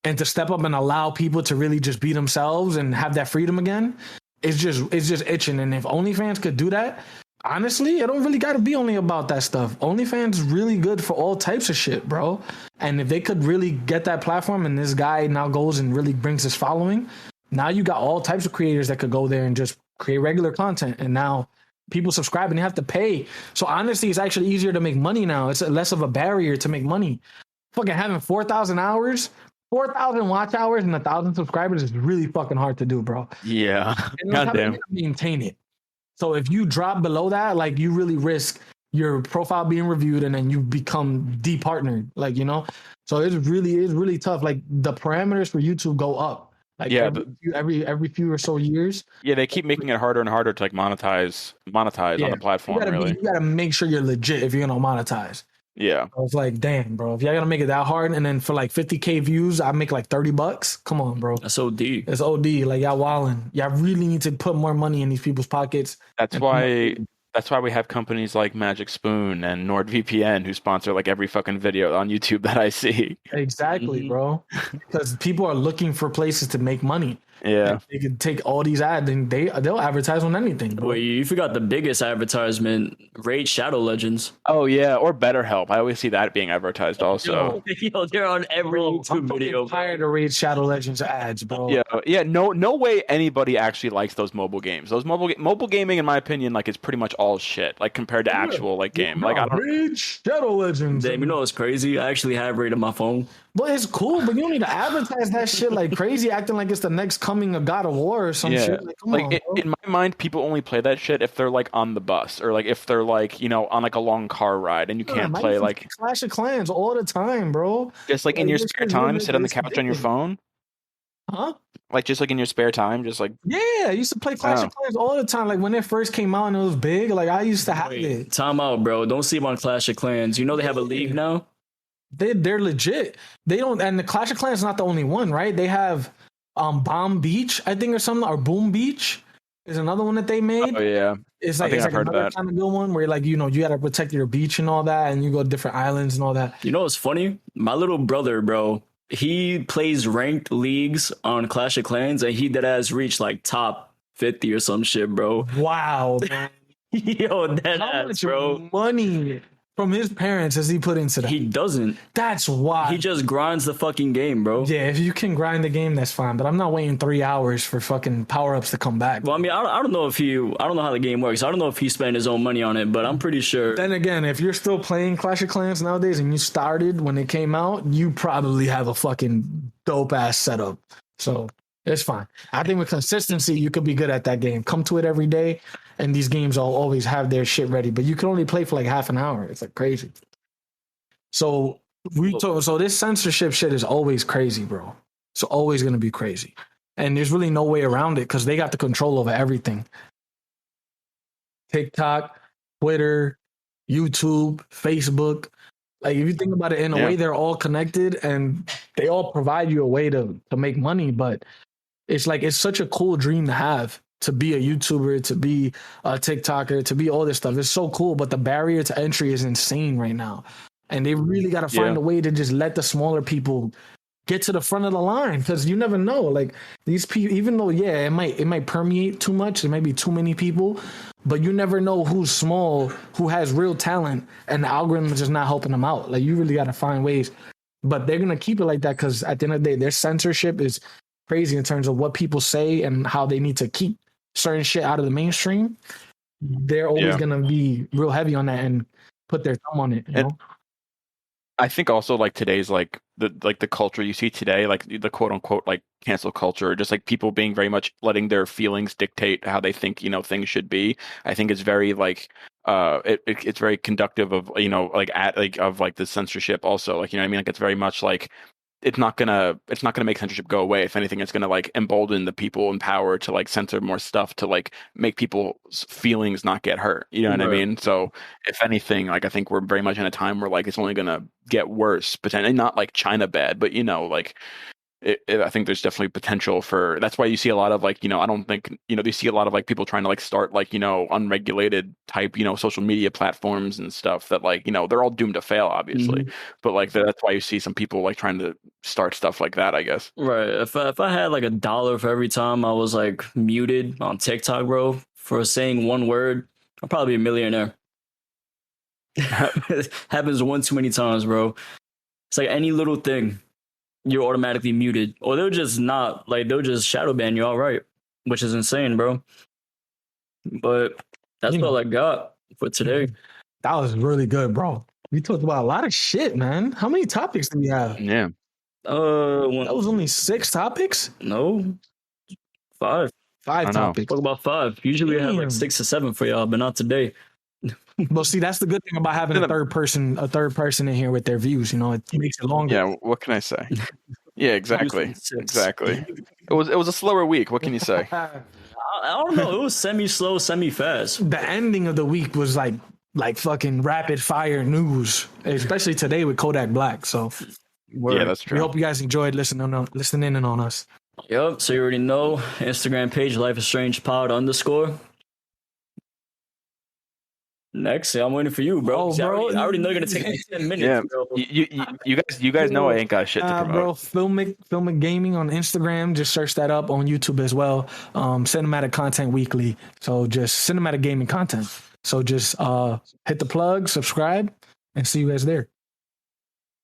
And to step up and allow people to really just be themselves and have that freedom again, it's just itching. And if OnlyFans could do that, honestly, it don't really got to be only about that stuff. OnlyFans is really good for all types of shit, bro. And if they could really get that platform, and this guy now goes and really brings his following, now you got all types of creators that could go there and just create regular content. And now people subscribe and they have to pay. So honestly, it's actually easier to make money now. It's less of a barrier to make money. Fucking having 4,000 hours. 4,000 watch hours and 1,000 subscribers is really fucking hard to do, bro. Yeah. Goddamn. Maintain it. So if you drop below that, like you really risk your profile being reviewed and then you become departnered, like, you know? So it's really tough. Like the parameters for YouTube go up. Like every few or so years. Yeah, they keep making it harder and harder to like monetize on the platform. You gotta make sure you're legit if you're gonna monetize. Yeah. I was like, damn, bro, if y'all gotta make it that hard, and then for like 50K views, I make like $30. Come on, bro. That's OD. It's OD. Like y'all wilding. Y'all really need to put more money in these people's pockets. That's why we have companies like Magic Spoon and NordVPN who sponsor like every fucking video on YouTube that I see. Exactly, bro. Because people are looking for places to make money. Yeah, and they can take all these ads and they'll advertise on anything. Bro. Wait, you forgot the biggest advertisement: Raid Shadow Legends. Oh yeah, or BetterHelp. I always see that being advertised also. Yo, they're on every YouTube video. I'm tired of Raid Shadow Legends ads, bro. Yeah. No way anybody actually likes those mobile games. Those mobile gaming, in my opinion, like is pretty much all shit. Like compared to actual like game. Like I don't. Raid Shadow Legends. Damn, you know what's crazy? I actually have Raid on my phone. But it's cool, but you don't need to advertise that shit like crazy, acting like it's the next coming of God of War or some shit. Like, come on, in my mind, people only play that shit if they're like on the bus or like if they're like, you know, on like a long car ride and you can't play like Clash of Clans all the time, bro. Just like in your spare time, sit on the couch on your phone. Huh? Like just like in your spare time, just like I used to play Clash of Clans all the time. Like when it first came out and it was big, like I used to have it. Time out, bro. Don't sleep on Clash of Clans. You know they have a league now. They're legit. They don't, and the Clash of Clans is not the only one, right? They have Bomb Beach, I think, or something, or Boom Beach is another one that they made. Oh yeah, it's like another kind of good one where like you know you got to protect your beach and all that, and you go to different islands and all that. You know what's funny? My little brother, bro, he plays ranked leagues on Clash of Clans, and he has reached like top 50 or some shit, bro. Wow, man. Yo, that ass, bro. Money. from his parents as he put into that. He doesn't. That's why. He just grinds the fucking game, bro. Yeah, if you can grind the game, that's fine. But I'm not waiting 3 hours for fucking power-ups to come back. Well, I mean, I don't know if I don't know how the game works. I don't know if he spent his own money on it, but I'm pretty sure. Then again, if you're still playing Clash of Clans nowadays and you started when it came out, you probably have a fucking dope-ass setup. So it's fine. I think with consistency, you could be good at that game. Come to it every day, and these games will always have their shit ready. But you can only play for like half an hour. It's like crazy. So so this censorship shit is always crazy, bro. It's always gonna be crazy, and there's really no way around it because they got the control over everything. TikTok, Twitter, YouTube, Facebook. Like if you think about it in a way, they're all connected and they all provide you a way to make money. But it's like it's such a cool dream to have, to be a YouTuber, to be a TikToker, to be all this stuff. It's so cool, but the barrier to entry is insane right now. And they really got to find a way to just let the smaller people get to the front of the line, because you never know. Like these people, even though it might permeate too much, it might be too many people, but you never know who's small, who has real talent, and the algorithm is just not helping them out. Like you really got to find ways, but they're gonna keep it like that because at the end of the day, their censorship is crazy in terms of what people say and how they need to keep certain shit out of the mainstream. They're always gonna be real heavy on that and put their thumb on it. You know? I think also like today's like the culture you see today, like the quote unquote like cancel culture, just like people being very much letting their feelings dictate how they think, you know, things should be. I think it's very like it's very conductive of, you know, like of like the censorship also, like, you know what I mean? Like it's very much like it's not gonna make censorship go away. If anything, it's gonna like embolden the people in power to like censor more stuff to like make people's feelings not get hurt. You know what I mean? So if anything, like I think we're very much in a time where like it's only gonna get worse, potentially not like China bad, but you know, like I think there's definitely potential for. That's why you see a lot of like, you know, I don't think, you know, you see a lot of like people trying to like start like, you know, unregulated type, you know, social media platforms and stuff that like, you know, they're all doomed to fail, obviously. But like that's why you see some people like trying to start stuff like that, I guess. Right. If I had like $1 for every time I was like muted on TikTok, bro, for saying one word, I'd probably be a millionaire. It happens one too many times, bro. It's like any little thing, you're automatically muted, or they'll just shadow ban you outright, which is insane, bro. But that's all I got for today. That was really good, bro. We talked about a lot of shit, man. How many topics do we have? Yeah. That was only 6 topics? No. 5. 5 topics. Talk about 5. Usually we have like 6 or 7 for y'all, but not today. Well, see, that's the good thing about having a third person in here with their views. You know, it makes it longer. Yeah, what can I say? Yeah, exactly. Exactly. It was a slower week. What can you say? I don't know. It was semi-slow, semi-fast. The ending of the week was like fucking rapid fire news, especially today with Kodak Black. So yeah, that's true. We hope you guys enjoyed listening in on us. Yep. So you already know, Instagram page Life is Strange Pod _. Next, I'm waiting for you, bro. I already know you're gonna take like 10 minutes. Yeah, bro. you guys know I ain't got shit to promote. Bro, Filmic Gaming on Instagram. Just search that up on YouTube as well. Cinematic content weekly. So just cinematic gaming content. So just hit the plug, subscribe, and see you guys there.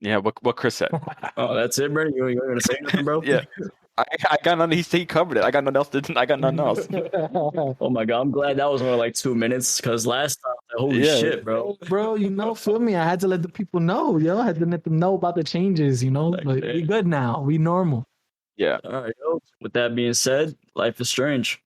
Yeah, what Chris said. Oh, that's it, bro. You gonna say nothing, bro? Yeah. I got nothing. He covered it. I got nothing else. Oh my god, I'm glad that was only like 2 minutes, because last time, holy shit, bro. Bro, you know, feel me? I had to let the people know, yo. I had to let them know about the changes, you know. Like, we good now. We normal. Yeah. All right, yo. With that being said, life is strange.